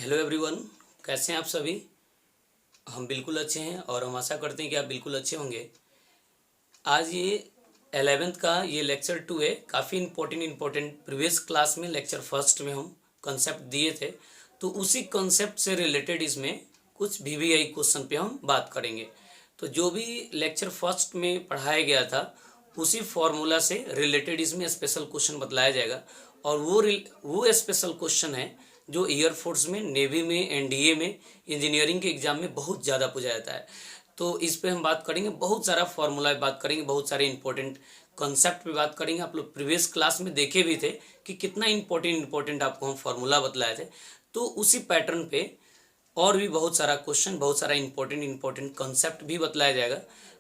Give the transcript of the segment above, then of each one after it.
Hello everyone, कैसे हैं आप सभी। हम बिल्कुल अच्छे हैं और हम आशा करते हैं कि आप बिल्कुल अच्छे होंगे। आज ये 11th का ये लेक्चर 2 है। काफ़ी इम्पोर्टेंट प्रीवियस क्लास में लेक्चर फर्स्ट में हम कंसेप्ट दिए थे, तो उसी कंसेप्ट से रिलेटेड इसमें कुछ VVI क्वेश्चन पे हम बात करेंगे। तो जो भी लेक्चर फर्स्ट में पढ़ाया गया था उसी फॉर्मूला से रिलेटेड इसमें स्पेशल क्वेश्चन बतलाया जाएगा। और वो स्पेशल क्वेश्चन है जो एयरफोर्स में, नेवी में, एनडीए में, इंजीनियरिंग के एग्जाम में बहुत ज़्यादा पूछा जाता है। तो इस पे हम बात करेंगे, बहुत सारा फॉर्मूला पे बात करेंगे, बहुत सारे इंपॉर्टेंट कॉन्सेप्ट पे बात करेंगे। आप लोग प्रीवियस क्लास में देखे भी थे कि कितना इंपॉर्टेंट आपको हम फॉर्मूला बतलाए थे। तो उसी पैटर्न पे और भी बहुत सारा क्वेश्चन, बहुत सारा इंपॉर्टेंट कॉन्सेप्ट भी बतलाया जाएगा।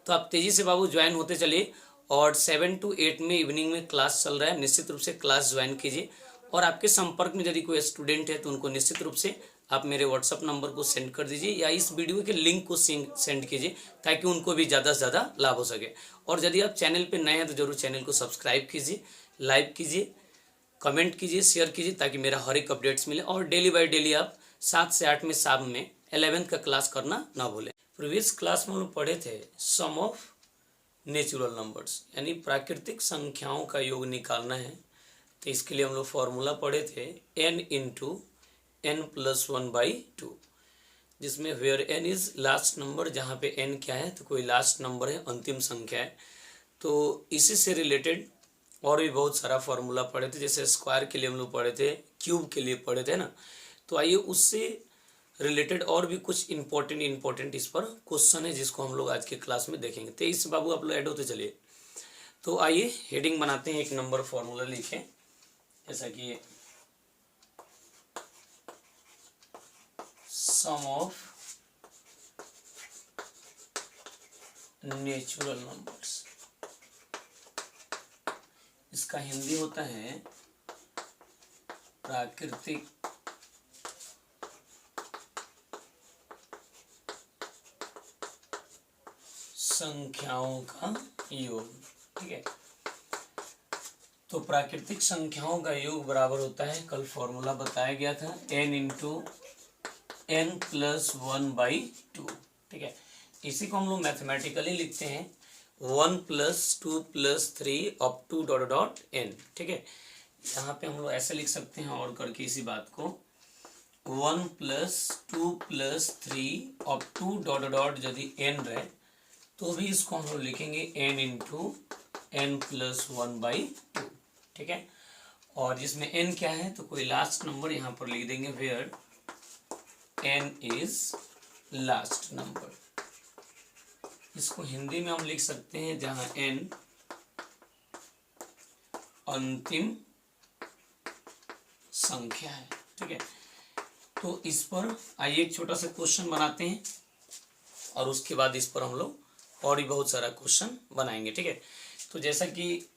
तो आप तेज़ी से बाबू ज्वाइन होते चलिए। और 7 to 8 में इवनिंग में क्लास चल रहा है, निश्चित रूप से क्लास ज्वाइन कीजिए। और आपके संपर्क में यदि कोई स्टूडेंट है तो उनको निश्चित रूप से आप मेरे व्हाट्सअप नंबर को सेंड कर दीजिए या इस वीडियो के लिंक को सेंड कीजिए ताकि उनको भी ज़्यादा से ज़्यादा लाभ हो सके। और यदि आप चैनल पर नए हैं तो जरूर चैनल को सब्सक्राइब कीजिए, लाइक कीजिए, कमेंट कीजिए, शेयर कीजिए ताकि मेरा हर एक अपडेट्स मिले। और डेली बाय डेली आप 7 से 8 में शाम में 11th का क्लास करना ना भूलें। प्रीवियस क्लास में हम लोग पढ़े थे सम ऑफ नेचुरल नंबर्स, यानी प्राकृतिक संख्याओं का योग निकालना है। तो इसके लिए हम लोग फॉर्मूला पढ़े थे n इंटू n प्लस 1/2, जिसमें where n is last number, जहाँ पे n क्या है तो कोई लास्ट नंबर है, अंतिम संख्या है। तो इसी से रिलेटेड और भी बहुत सारा फॉर्मूला पढ़े थे, जैसे स्क्वायर के लिए हम लोग पढ़े थे, क्यूब के लिए पढ़े थे ना। तो आइए उससे रिलेटेड और भी कुछ इंपॉर्टेंट इस पर क्वेश्चन है जिसको हम लोग आज के क्लास में देखेंगे। तो इस बाबू आप लोग ऐड होते चलिए। तो आइए हेडिंग बनाते हैं, एक नंबर फॉर्मूला लिखें, जैसा कि सम ऑफ नेचुरल नंबर्स। इसका हिंदी होता है प्राकृतिक संख्याओं का योग। ठीक है, तो प्राकृतिक संख्याओं का योग बराबर होता है, कल फॉर्मूला बताया गया था, n इंटू n प्लस 1/2। ठीक है, इसी को हम लोग मैथमेटिकली लिखते हैं 1 + 2 + 3 up to dot dot n। ठीक है, यहाँ पे हम लोग ऐसे लिख सकते हैं और करके इसी बात को 1 + 2 + 3 अप टू डॉट डॉट यदि n रहे तो भी इसको हम लोग लिखेंगे n इंटू n प्लस 1/2। ठीक है, और जिसमें n क्या है तो कोई लास्ट नंबर यहाँ पर लिख देंगे, where n is last number. इसको हिंदी में हम लिख सकते हैं जहां n अंतिम संख्या है। ठीक है, तो इस पर आइए एक छोटा सा क्वेश्चन बनाते हैं और उसके बाद इस पर हम लोग और भी बहुत सारा क्वेश्चन बनाएंगे। ठीक है, तो जैसा कि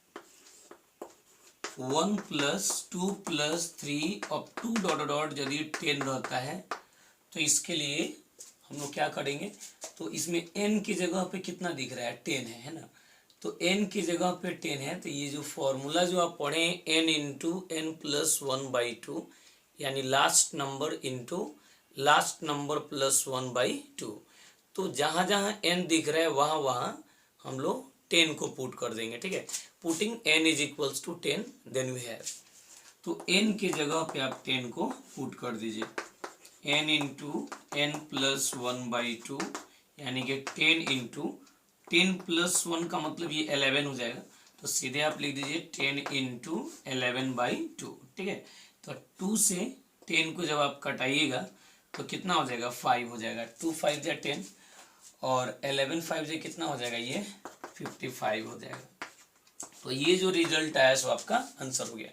1 + 2 + 3 अप टू डॉट डॉट यदि 10 रहता है तो इसके लिए हम लोग क्या करेंगे, तो इसमें n की जगह पे कितना दिख रहा है, 10 है ना। तो n की जगह पे 10 है, तो ये जो फॉर्मूला जो आप पढ़े n इंटू n प्लस 1/2, यानी last number into last number plus 1/2। तो जहां जहां n दिख रहा है वहां वहां हम लोग 10 को पुट कर देंगे। ठीक है, putting n is equals to 10, then we have, तो n की जगह पे आप 10 को पुट कर दीजिए, n इंटू n प्लस 1/2, यानी कि 10 इंटू 10 + 1 का मतलब ये 11 हो जाएगा। तो सीधे आप लिख दीजिए 10 इंटू 11/2। ठीक है, तो 2 से 10 को जब आप कटाइएगा तो कितना हो जाएगा, 5 हो जाएगा। 2 5 जा 10 और 11 5 से कितना हो जाएगा, ये 55 हो जाएगा। तो ये जो रिजल्ट आया सो आपका आंसर हो गया।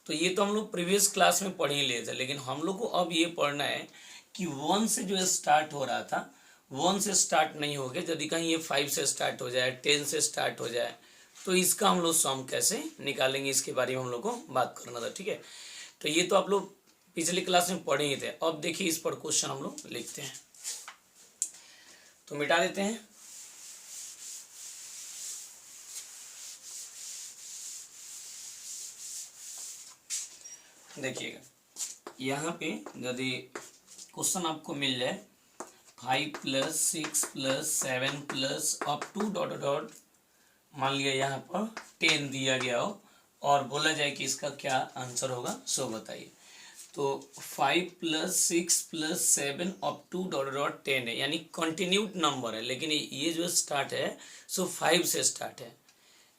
तो ये तो हम लोग प्रीवियस क्लास में पढ़ ही लिए थे, लेकिन हम लोग को अब ये पढ़ना है कि 1 से जो स्टार्ट हो रहा था 1 से स्टार्ट नहीं हो गया, यदि कहीं ये 5 से स्टार्ट हो जाए, 10 से स्टार्ट हो जाए, तो इसका हम लोग सम कैसे निकालेंगे, इसके बारे में हम लोग को बात करना था। ठीक है, तो ये तो आप लोग पिछली क्लास में पढ़े ही थे। अब देखिए इस पर क्वेश्चन हम लोग लिखते हैं, तो मिटा देते हैं। देखिएगा यहाँ पे यदि क्वेश्चन आपको मिल जाए 5 + 6 + 7 plus up to dot dot, मान लिया यहाँ पर 10 दिया गया हो और बोला जाए कि इसका क्या आंसर होगा, सो बताइए। तो 5 + 6 + 7 अप टू डॉट डॉट 10 है, यानी कंटिन्यूड नंबर है, लेकिन ये जो स्टार्ट है सो 5 से स्टार्ट है।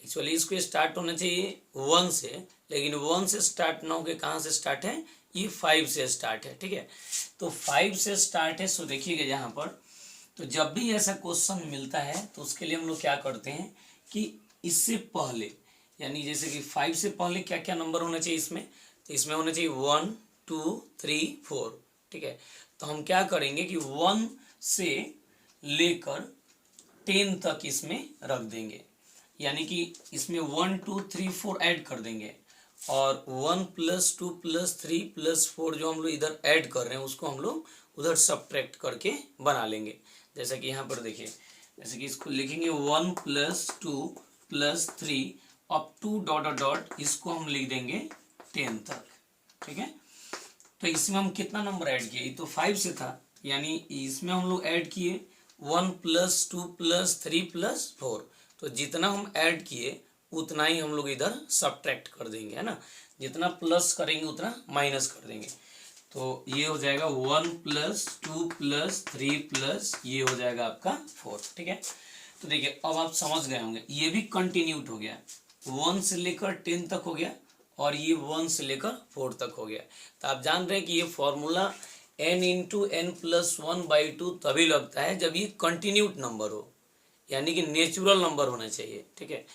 एक्चुअली इसको स्टार्ट होना चाहिए 1 से, लेकिन 1 से स्टार्ट ना होकर कहाँ से स्टार्ट है, ये 5 से स्टार्ट है। ठीक है, तो 5 से स्टार्ट है। सो देखिएगा यहाँ पर, तो जब भी ऐसा क्वेश्चन मिलता है तो उसके लिए हम लोग क्या करते हैं कि इससे पहले, यानी जैसे कि 5 से पहले क्या क्या नंबर होना चाहिए इसमें, तो इसमें होना चाहिए 1 2 3 4। ठीक है, तो हम क्या करेंगे कि 1 से लेकर 10 तक इसमें रख देंगे, यानी कि इसमें 1 2 3 4 ऐड कर देंगे, और 1 + 2 + 3 + 4 जो हम लोग इधर ऐड कर रहे हैं उसको हम लोग उधर सब्ट्रैक्ट करके बना लेंगे। जैसा कि यहाँ पर देखिए, जैसे कि इसको लिखेंगे 1 + 2 + 3 up to dot dot dot, इसको हम लिख देंगे 10 तक। ठीक है, तो इसमें हम कितना नंबर ऐड किए, तो 5 से था, यानी इसमें हम लोग ऐड किए 1 + 2 + 3 + 4, तो जितना हम ऐड किए उतना ही हम लोग इधर सब्ट्रैक्ट कर देंगे, है ना। जितना प्लस करेंगे उतना माइनस कर देंगे, तो ये हो जाएगा 1 + 2 + 3 + ये हो जाएगा आपका 4। ठीक है, तो देखिए अब आप समझ गए होंगे, ये भी कंटिन्यूट हो गया, 1 से लेकर 10 तक हो गया और ये 1 से लेकर 4 तक हो गया। तो आप जान रहे हैं कि ये फॉर्मूला n × n + 1/2 तभी लगता है जब ये कंटिन्यूट नंबर हो, यानी कि नेचुरल नंबर होना चाहिए। ठीक है,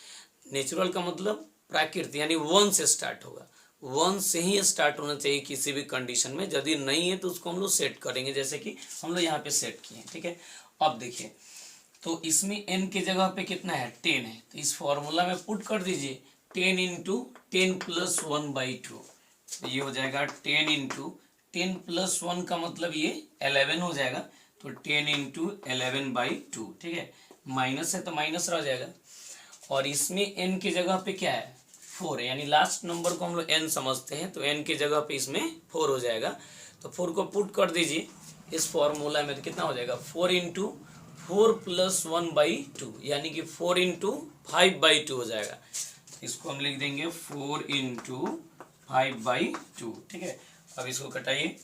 नेचुरल का मतलब प्राकृतिक, यानी 1 से स्टार्ट होगा, 1 से ही स्टार्ट होना चाहिए किसी भी कंडीशन में। यदि नहीं है तो उसको हम लोग सेट करेंगे, जैसे कि हम लोग यहाँ पे सेट किए। ठीक है, अब देखिए, तो इसमें n के जगह पे कितना है, 10 है, तो इस फॉर्मूला में पुट कर दीजिए 10 × 10 + 1/2, ये हो जाएगा 10 × 10 + 1 का मतलब ये 11 हो जाएगा, तो 10 × 11/2। ठीक है, माइनस है तो माइनस रह जाएगा, और इसमें n की जगह पे क्या है, 4 है, यानी लास्ट नंबर को हम लोग n समझते हैं, तो n की जगह पे इसमें 4 हो जाएगा। तो 4 को पुट कर दीजिए इस फॉर्मूला में, तो कितना हो जाएगा 4 × 4 + 1/2, यानी कि 4 × 5/2 हो जाएगा। इसको हम लिख देंगे 4 × 5/2। ठीक है, अब इसको कटाइए,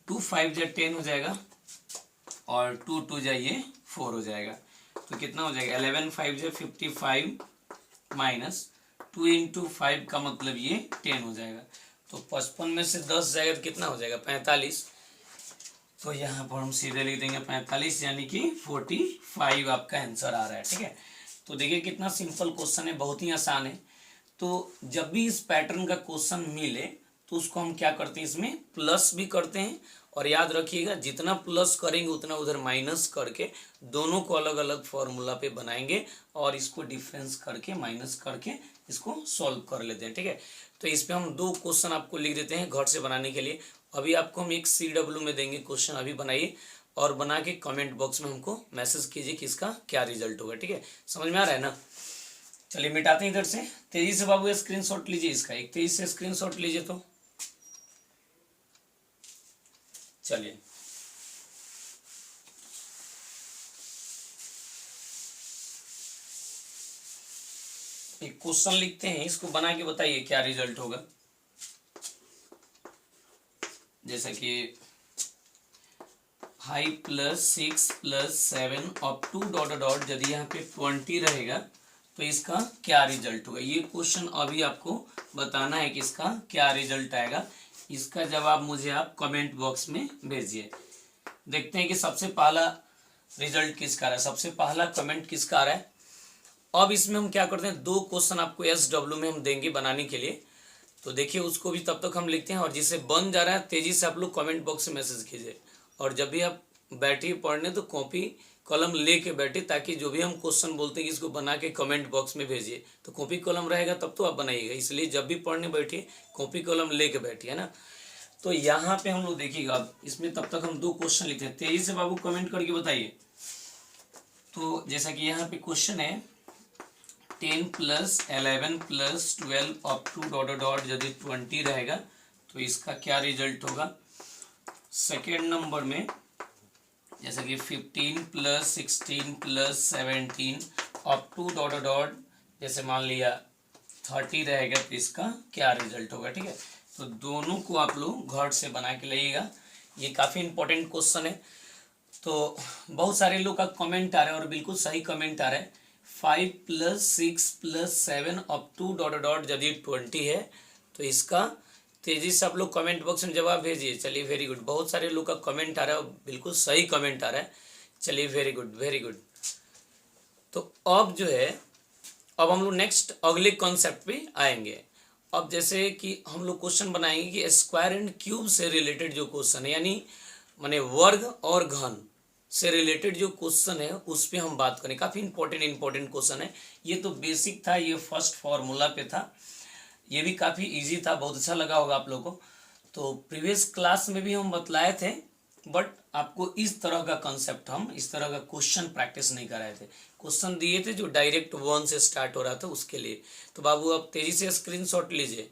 2 5 जा 10 हो जाएगा और 2 2 जा ये 4 हो जाएगा, तो कितना हो जाएगा 11 5 जा 55 माइनस 2 × 5 का मतलब ये 10 हो जाएगा, तो 55 में से 10 जाएगा तो कितना हो जाएगा 45, तो यहाँ पर हम सीधे लिख देंगे 45, यानी कि 45 आपका आंसर आ रहा है। ठीक है, तो देखिए कितना सिंपल क्वेश्चन है, बहुत ही आसान है। तो जब भी इस पैटर्न का क्वेश्चन मिले तो उसको हम क्या करते हैं, इसमें प्लस भी करते हैं, और याद रखिएगा जितना प्लस करेंगे उतना उधर माइनस करके दोनों को अलग अलग फॉर्मूला पे बनाएंगे और इसको डिफरेंस करके माइनस करके इसको सॉल्व कर लेते हैं। ठीक है, तो इस पे हम 2 क्वेश्चन आपको लिख देते हैं घर से बनाने के लिए। अभी आपको हम एक CW में देंगे क्वेश्चन, अभी बनाइए और बना के कमेंट बॉक्स में हमको मैसेज कीजिए कि इसका क्या रिजल्ट होगा। ठीक है, समझ में आ रहा है ना। चलिए मिटाते हैं इधर से, तेजी से बाबू स्क्रीनशॉट लीजिए, इसका एक तेजी से स्क्रीनशॉट लीजिए। तो चलिए एक क्वेश्चन लिखते हैं, इसको बना के बताइए क्या रिजल्ट होगा। जैसा कि 5 + 6 + 7 अप टू डॉट डॉट, यदि यहाँ पे 20 रहेगा तो इसका क्या रिजल्ट होगा, ये क्वेश्चन अभी आपको बताना है कि इसका क्या रिजल्ट आएगा। इसका जवाब मुझे आप कमेंट बॉक्स में भेजिए। देखते हैं कि सबसे पहला रिजल्ट किसका आ रहा है, सबसे पहला कमेंट किसका आ रहा है। अब इसमें हम क्या करते हैं, 2 क्वेश्चन आपको SW में हम देंगे बनाने के लिए, तो देखिए उसको भी तब तक हम लिखते हैं, और जिसे बन जा रहा है तेजी से आप लोग कमेंट बॉक्स में मैसेज कीजिए। और जब भी आप बैठिए पढ़ने तो कॉपी कलम ले के बैठे, ताकि जो भी हम क्वेश्चन बोलते हैं कि इसको बना के कमेंट बॉक्स में भेजिए, तो कॉपी कलम रहेगा तब तो आप बनाइएगा, इसलिए जब भी पढ़ने बैठिए कॉपी कलम ले के बैठिए, है ना। तो यहाँ पे हम लोग देखिएगा, अब इसमें तब तक हम 2 क्वेश्चन लिखते हैं, तेजी से बाबू कमेंट करके बताइए। तो जैसा कि यहाँ पे क्वेश्चन है 10 + 11 + 12 अप टू डॉट डॉट, यदि 20 रहेगा तो इसका क्या रिजल्ट होगा। सेकेंड नंबर में जैसे कि 15 plus 16 plus 17 up to dot dot, जैसे मान लिया 30 रहेगा तो इसका क्या रिजल्ट होगा। ठीक है, तो दोनों को आप लोग घर से बना के लाइएगा। ये काफ़ी इंपॉर्टेंट क्वेश्चन है। तो बहुत सारे लोग का कमेंट आ रहा है और बिल्कुल सही कमेंट आ रहा है, 5 plus 6 plus 7 up to dot dot यदि 20 है तो इसका तेजी से आप लोग कमेंट बॉक्स में जवाब भेजिए। चलिए वेरी गुड, बहुत सारे लोग का कमेंट आ रहा है और बिल्कुल सही कमेंट आ रहा है। चलिए वेरी गुड वेरी गुड। तो अब जो है, अब हम लोग नेक्स्ट अगले कॉन्सेप्ट पे आएंगे। अब जैसे कि हम लोग क्वेश्चन बनाएंगे कि स्क्वायर एंड क्यूब से रिलेटेड जो क्वेश्चन है, यानी माने वर्ग और घन से रिलेटेड जो क्वेश्चन है उस पर हम बात करें। काफ़ी इंपॉर्टेंट क्वेश्चन है। ये तो बेसिक था, ये फर्स्ट फॉर्मूला पे था, ये भी काफ़ी इजी था, बहुत अच्छा लगा होगा आप लोगों को। तो प्रीवियस क्लास में भी हम बतलाए थे, बट आपको इस तरह का कंसेप्ट, हम इस तरह का क्वेश्चन प्रैक्टिस नहीं कराए थे। क्वेश्चन दिए थे जो डायरेक्ट 1 से स्टार्ट हो रहा था उसके लिए। तो बाबू आप तेज़ी से स्क्रीनशॉट लीजिए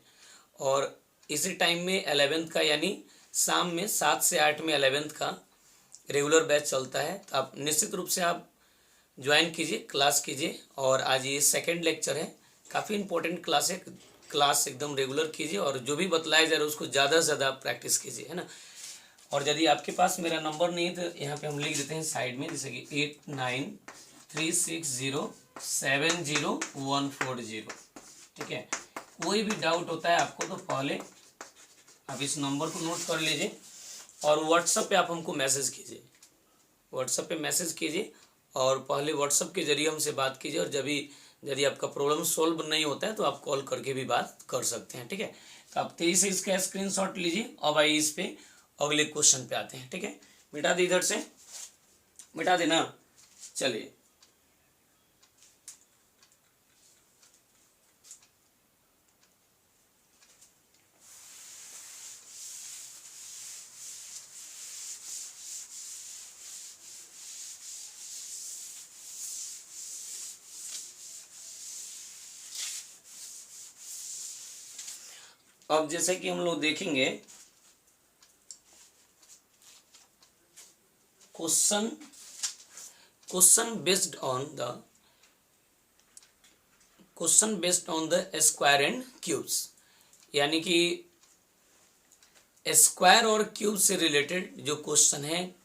और इसी टाइम में 11th का, यानी शाम में 7 से 8 में 11th का रेगुलर बैच चलता है। तो आप निश्चित रूप से आप ज्वाइन कीजिए, क्लास कीजिए। और आज ये सेकेंड लेक्चर है, काफ़ी इंपॉर्टेंट क्लास है। क्लास एकदम रेगुलर कीजिए और जो भी बतलाया जा रहा है उसको ज़्यादा से ज़्यादा प्रैक्टिस कीजिए, है ना। और यदि आपके पास मेरा नंबर नहीं है तो यहाँ पे हम लिख देते हैं साइड में, जैसे कि 8936070140। ठीक है, कोई भी डाउट होता है आपको तो पहले आप इस नंबर को नोट कर लीजिए और व्हाट्सएप पे आप हमको मैसेज कीजिए। व्हाट्सएप पे मैसेज कीजिए और पहले व्हाट्सएप के जरिए हमसे बात कीजिए। और जब यदि आपका प्रॉब्लम सॉल्व नहीं होता है तो आप कॉल करके भी बात कर सकते हैं। ठीक है, तो आप तेजी से इसका स्क्रीनशॉट लीजिए। अब आइए इस पे अगले क्वेश्चन पे आते हैं। ठीक है, मिटा दे, इधर से मिटा देना। चलिए, अब जैसे कि हम लोग देखेंगे question based on the square and cubes, यानी कि स्क्वायर और क्यूब से रिलेटेड जो क्वेश्चन है,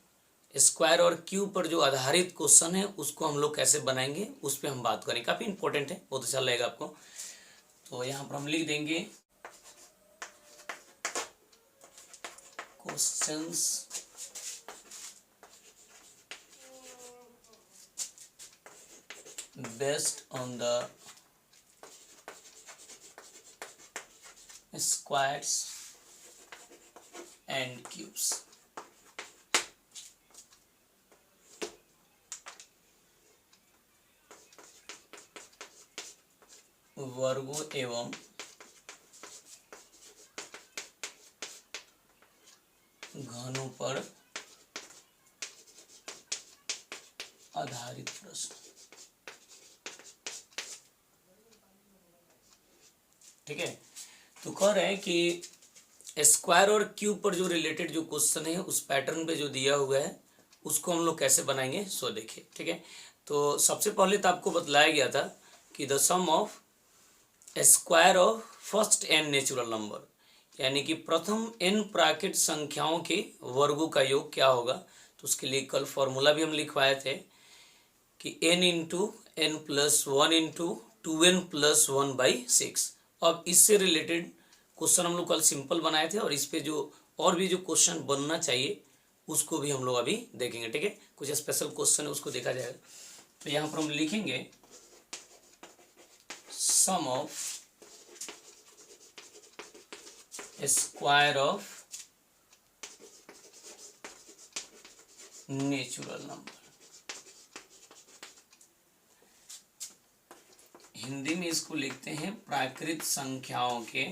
स्क्वायर और क्यूब पर जो आधारित क्वेश्चन है उसको हम लोग कैसे बनाएंगे उस पर हम बात करें। काफ़ी इंपॉर्टेंट है, बहुत अच्छा लगेगा आपको। तो यहाँ पर हम लिख देंगे questions based on the squares and cubes. वर्गों एवं घनों पर आधारित प्रश्न। ठीक है, तो कह रहे हैं कि स्क्वायर और क्यूब पर जो रिलेटेड जो क्वेश्चन है उस पैटर्न पे जो दिया हुआ है उसको हम लोग कैसे बनाएंगे, सो देखिए। ठीक है, तो सबसे पहले तो आपको बतलाया गया था कि the sum of square of first N natural number, यानी कि प्रथम n प्राकृत संख्याओं के वर्गों का योग क्या होगा। तो उसके लिए कल फॉर्मूला भी हम लिखवाए थे कि n into N plus 1 into 2n+1/6। अब इससे रिलेटेड क्वेश्चन हम लोग कल सिंपल बनाए थे और इस पे जो और भी जो क्वेश्चन बनना चाहिए उसको भी हम लोग अभी देखेंगे। ठीक है, कुछ स्पेशल क्वेश्चन है उसको देखा जाएगा। तो यहाँ पर हम लिखेंगे sum of square of natural number. Hindi में इसको लिखते हैं प्राकृत संख्याओं के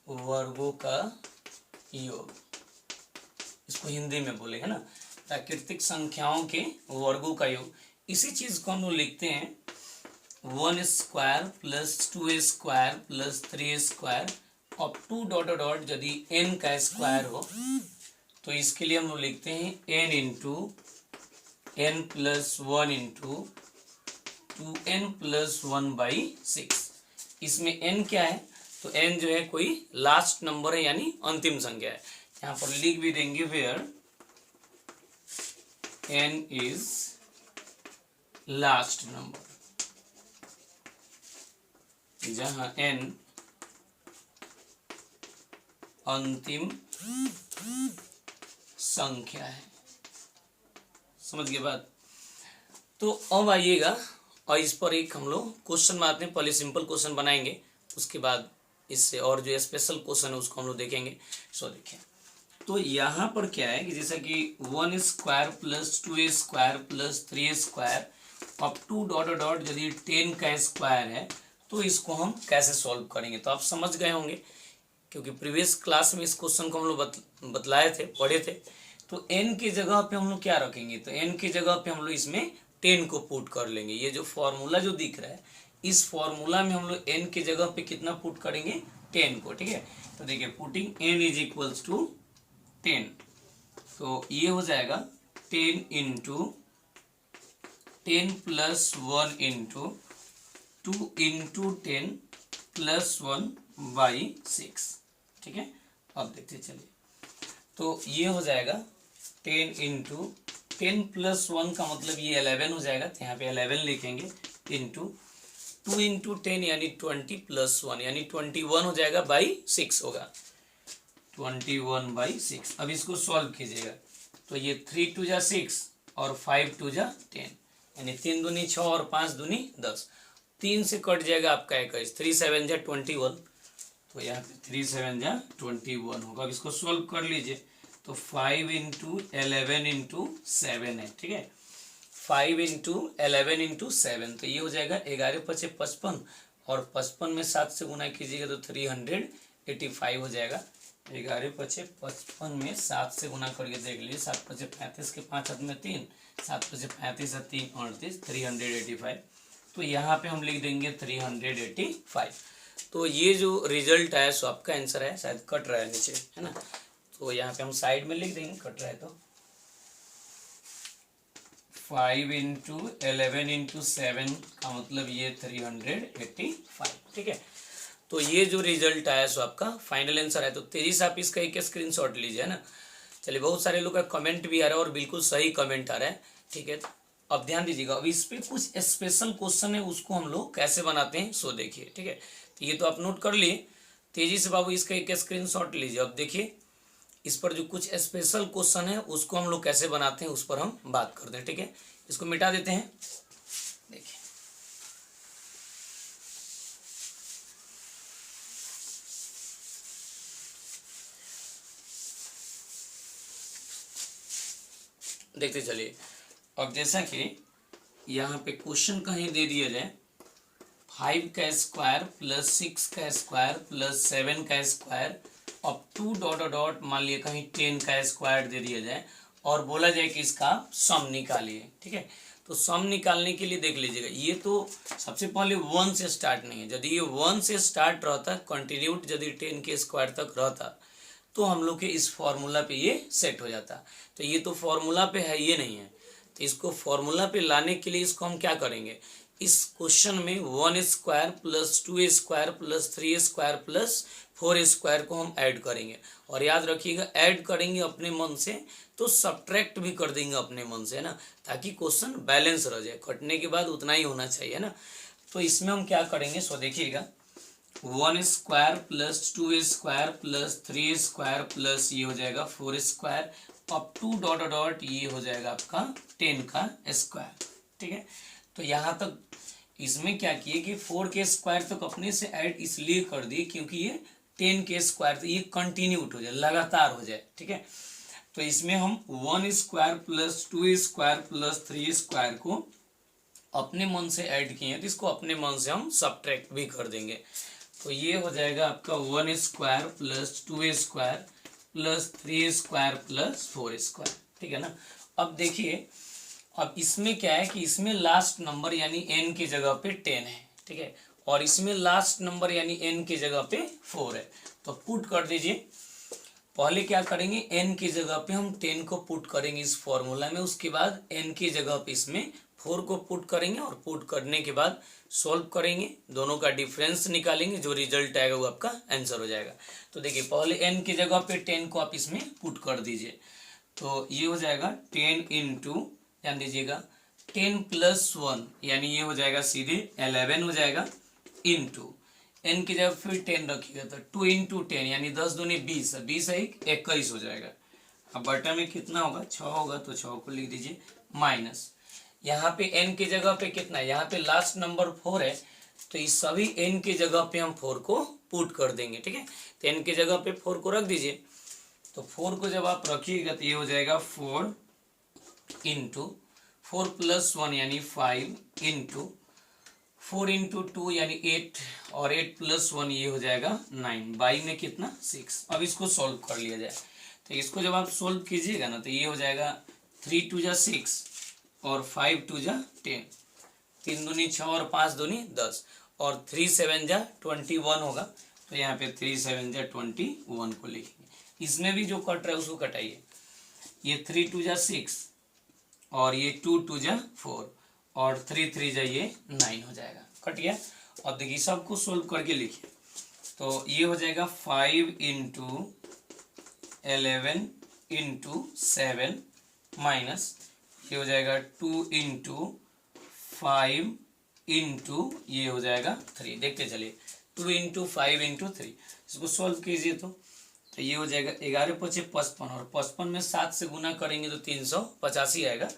वर्गों का योग। इसको हिंदी में बोलेंगे ना, प्राकृतिक संख्याओं के वर्गों का योग। इसी चीज को हम लोग लिखते हैं 1 square plus 2 square plus 3 square up to dot dot यदि n का स्क्वायर हो तो इसके लिए हम लोग लिखते हैं n into n plus 1 into 2n plus 1/6। इसमें n क्या है, तो n जो है कोई लास्ट नंबर है यानी अंतिम संख्या है। यहाँ पर लिख भी देंगे where n is last number, जहां n अंतिम संख्या है। समझ गए बात। तो अब आइएगा और इस पर एक हम लोग क्वेश्चन बनाते हैं। पहले सिंपल क्वेश्चन बनाएंगे, उसके बाद इससे और जो स्पेशल क्वेश्चन है उसको हम लोग देखेंगे। सो देखिए, तो यहाँ पर क्या है कि जैसा कि 1 square plus 2 square plus 3 square up to dot dot यदि 10 का स्क्वायर है तो इसको हम कैसे सॉल्व करेंगे। तो आप समझ गए होंगे क्योंकि प्रीवियस क्लास में इस क्वेश्चन को हम लोग बतलाए थे, पढ़े थे। तो n की जगह पे हम लोग क्या रखेंगे, तो n की जगह पे हम लोग इसमें 10 को पुट कर लेंगे। ये जो फॉर्मूला जो दिख रहा है, इस फॉर्मूला में हम लोग n की जगह पे कितना पुट करेंगे, 10 को। ठीक है, तो देखिए putting n is equals to 10, तो ये हो जाएगा 10 into 10 plus 1 into 2 into 10 plus 1/6। ठीक है, अब देखते चलिए, तो ये हो जाएगा 10 इंटू 10 प्लस 1 का मतलब ये 11 हो जाएगा, तो यहाँ पे 11 लिखेंगे इंटू 2 इंटू 10 यानी 20 प्लस 1 यानी 21 हो जाएगा बाई 6 होगा, 21/6। अब इसको सॉल्व कीजिएगा, तो ये 3 2 जा 6 और 5 2 जा 10 यानी 3 दूनी 6 और 5 दूनी 10। 3 से कट जाएगा आपका 21, 3 7 जा 21, तो यहाँ पे 3 7 जा 21 होगा। अब इसको सॉल्व कर लीजिए, तो 5 इंटू 11 इंटू 7 है। ठीक है, 5 इंटू 11 इंटू 7, तो ये हो जाएगा 11 5 55 और 55 में 7 से गुना कीजिएगा तो 385 हो जाएगा। 11 5 55 में 7 से गुना करके देख लीजिए, 7 5 35 के 5 हाथ में 3, 7 5 35 और 3 38, 385। तो यहाँ पे हम लिख देंगे 385। तो ये जो रिजल्ट है सो आपका आंसर है, शायद कट रहा है नीचे, है ना, तो यहाँ पे हम साइड में लिख देंगे, कट रहा है तो 5 इंटू 11 इंटू 7 का मतलब ये 385। ठीक है, तो ये जो रिजल्ट आया सो आपका फाइनल आंसर है। तो तेजी से आप इसका एक स्क्रीनशॉट लीजिए, है ना। चलिए, बहुत सारे लोग का कमेंट भी आ रहा है और बिल्कुल सही कमेंट आ रहा है। ठीक है, अब ध्यान दीजिएगा, अब इस पे कुछ स्पेशल क्वेश्चन है, उसको हम लोग कैसे बनाते हैं सो देखिए। ठीक है, तो ये तो आप नोट कर लिए, तेजी से बाबू इसका एक स्क्रीनशॉट लीजिए। अब देखिए, इस पर जो कुछ स्पेशल क्वेश्चन है उसको हम लोग कैसे बनाते हैं उस पर हम बात करते हैं। ठीक है, इसको मिटा देते हैं। देखिए, देखते चलिए, अब जैसा कि यहाँ पे क्वेश्चन कहीं दे दिया जाए 5 का स्क्वायर प्लस 6 का स्क्वायर प्लस 7 का square up to dot dot मान लिया कहीं 10 का स्क्वायर दे दिया जाए और बोला जाए कि इसका सम निकालिए। ठीक है, तो सम निकालने के लिए देख लीजिएगा, ये तो सबसे पहले 1 से स्टार्ट नहीं है। यदि ये 1 से स्टार्ट रहता, कंटिन्यूट यदि 10 के स्क्वायर तक रहता तो हम लोग के इस फॉर्मूला पे ये सेट हो जाता। तो ये तो फॉर्मूला पे है, ये नहीं है, तो इसको फॉर्मूला पे लाने के लिए इसको हम क्या करेंगे, इस क्वेश्चन में 1 square plus 2 square plus 3 square plus 4 square को हम ऐड करेंगे। और याद रखिएगा, ऐड करेंगे अपने मन से तो सब्ट्रैक्ट भी कर देंगे अपने मन से, है ना, ताकि क्वेश्चन बैलेंस रह जाए। कटने के बाद उतना ही होना चाहिए ना। तो इसमें हम क्या करेंगे सो देखिएगा, 1 square plus 2 square plus 3 square plus ये हो जाएगा 4 square up to dot dot ये हो जाएगा आपका 10 का स्क्वायर। ठीक है, तो यहाँ तक इसमें क्या किए कि 4 के स्क्वायर तक अपने से ऐड इसलिए कर दिए क्योंकि ये 10 के स्क्वायर तो ये कंटिन्यूट हो जाए, लगातार हो जाए। ठीक है, तो इसमें हम 1 square plus 2 square plus 3 square को अपने मन से ऐड किए हैं, तो इसको अपने मन से हम सब्ट्रैक्ट भी कर देंगे। तो ये हो जाएगा आपका 1 square plus 2 square plus 3 square plus 4 square. ठीक है ना। अब देखिए, अब इसमें क्या है कि इसमें लास्ट नंबर यानी n की जगह पे 10 है, ठीक है, और इसमें लास्ट नंबर यानी n की जगह पे 4 है। तो पुट कर दीजिए। पहले क्या करेंगे, n की जगह पे हम 10 को पुट करेंगे इस फॉर्मूला में, उसके बाद n की जगह पे इसमें 4 को पुट करेंगे और पुट करने के बाद सॉल्व करेंगे, दोनों का डिफरेंस निकालेंगे, जो रिजल्ट आएगा वो आपका आंसर हो जाएगा। तो देखिए पहले n की जगह पे 10 को आप इसमें पुट कर दीजिए, तो ये हो जाएगा 10 इंटू, ध्यान दीजिएगा 10 प्लस 1 यानी ये हो जाएगा सीधे 11 हो जाएगा, इंटू n की जगह फिर 10 रखिएगा तो 2 इंटू 10 यानी 10 दूनी 20, 20 है 21 हो जाएगा। अब बटन में कितना होगा, 6 होगा, तो 6 को लिख दीजिए माइनस, यहाँ पे n की जगह पे कितना है, यहाँ पे लास्ट नंबर 4 है, तो इस सभी n की जगह पे हम 4 को पुट कर देंगे, ठीक है। तो n की जगह पे 4 को रख दीजिए, तो 4 को जब आप रखिएगा तो ये हो जाएगा 4 इंटू 4 प्लस 1 यानी 5 इंटू 4 इंटू 2 यानी 8 और 8 प्लस 1 ये हो जाएगा 9, बाई में कितना 6। अब इसको सॉल्व कर लिया जाए, तो इसको जब आप सॉल्व कीजिएगा ना तो ये हो जाएगा 3 2 जा 6 और 5 2 जा 10, 3 दूनी 6 और 5 दूनी 10 और 3 7 जा 21 होगा, तो यहाँ पे 3 7 जा 21 को लिखेंगे। इसमें भी जो कट रहा है उसको कटाइए, ये 3 2 जा 6 और ये 2 2 जा 4 और 3 3 जा ये 9 हो जाएगा, कट गया। अब देखिए सबको सोल्व करके लिखिए, तो ये हो जाएगा 5 इंटू 11 इंटू 7 माइनस ये हो जाएगा 2 इंटू 5 इंटू ये हो जाएगा 3। देखते चलिए 2 इंटू 5 इंटू 3, इसको सोल्व कीजिए तो ये हो जाएगा 11 पचे 55 और 55 में 7 से गुना करेंगे तो 385 आएगा,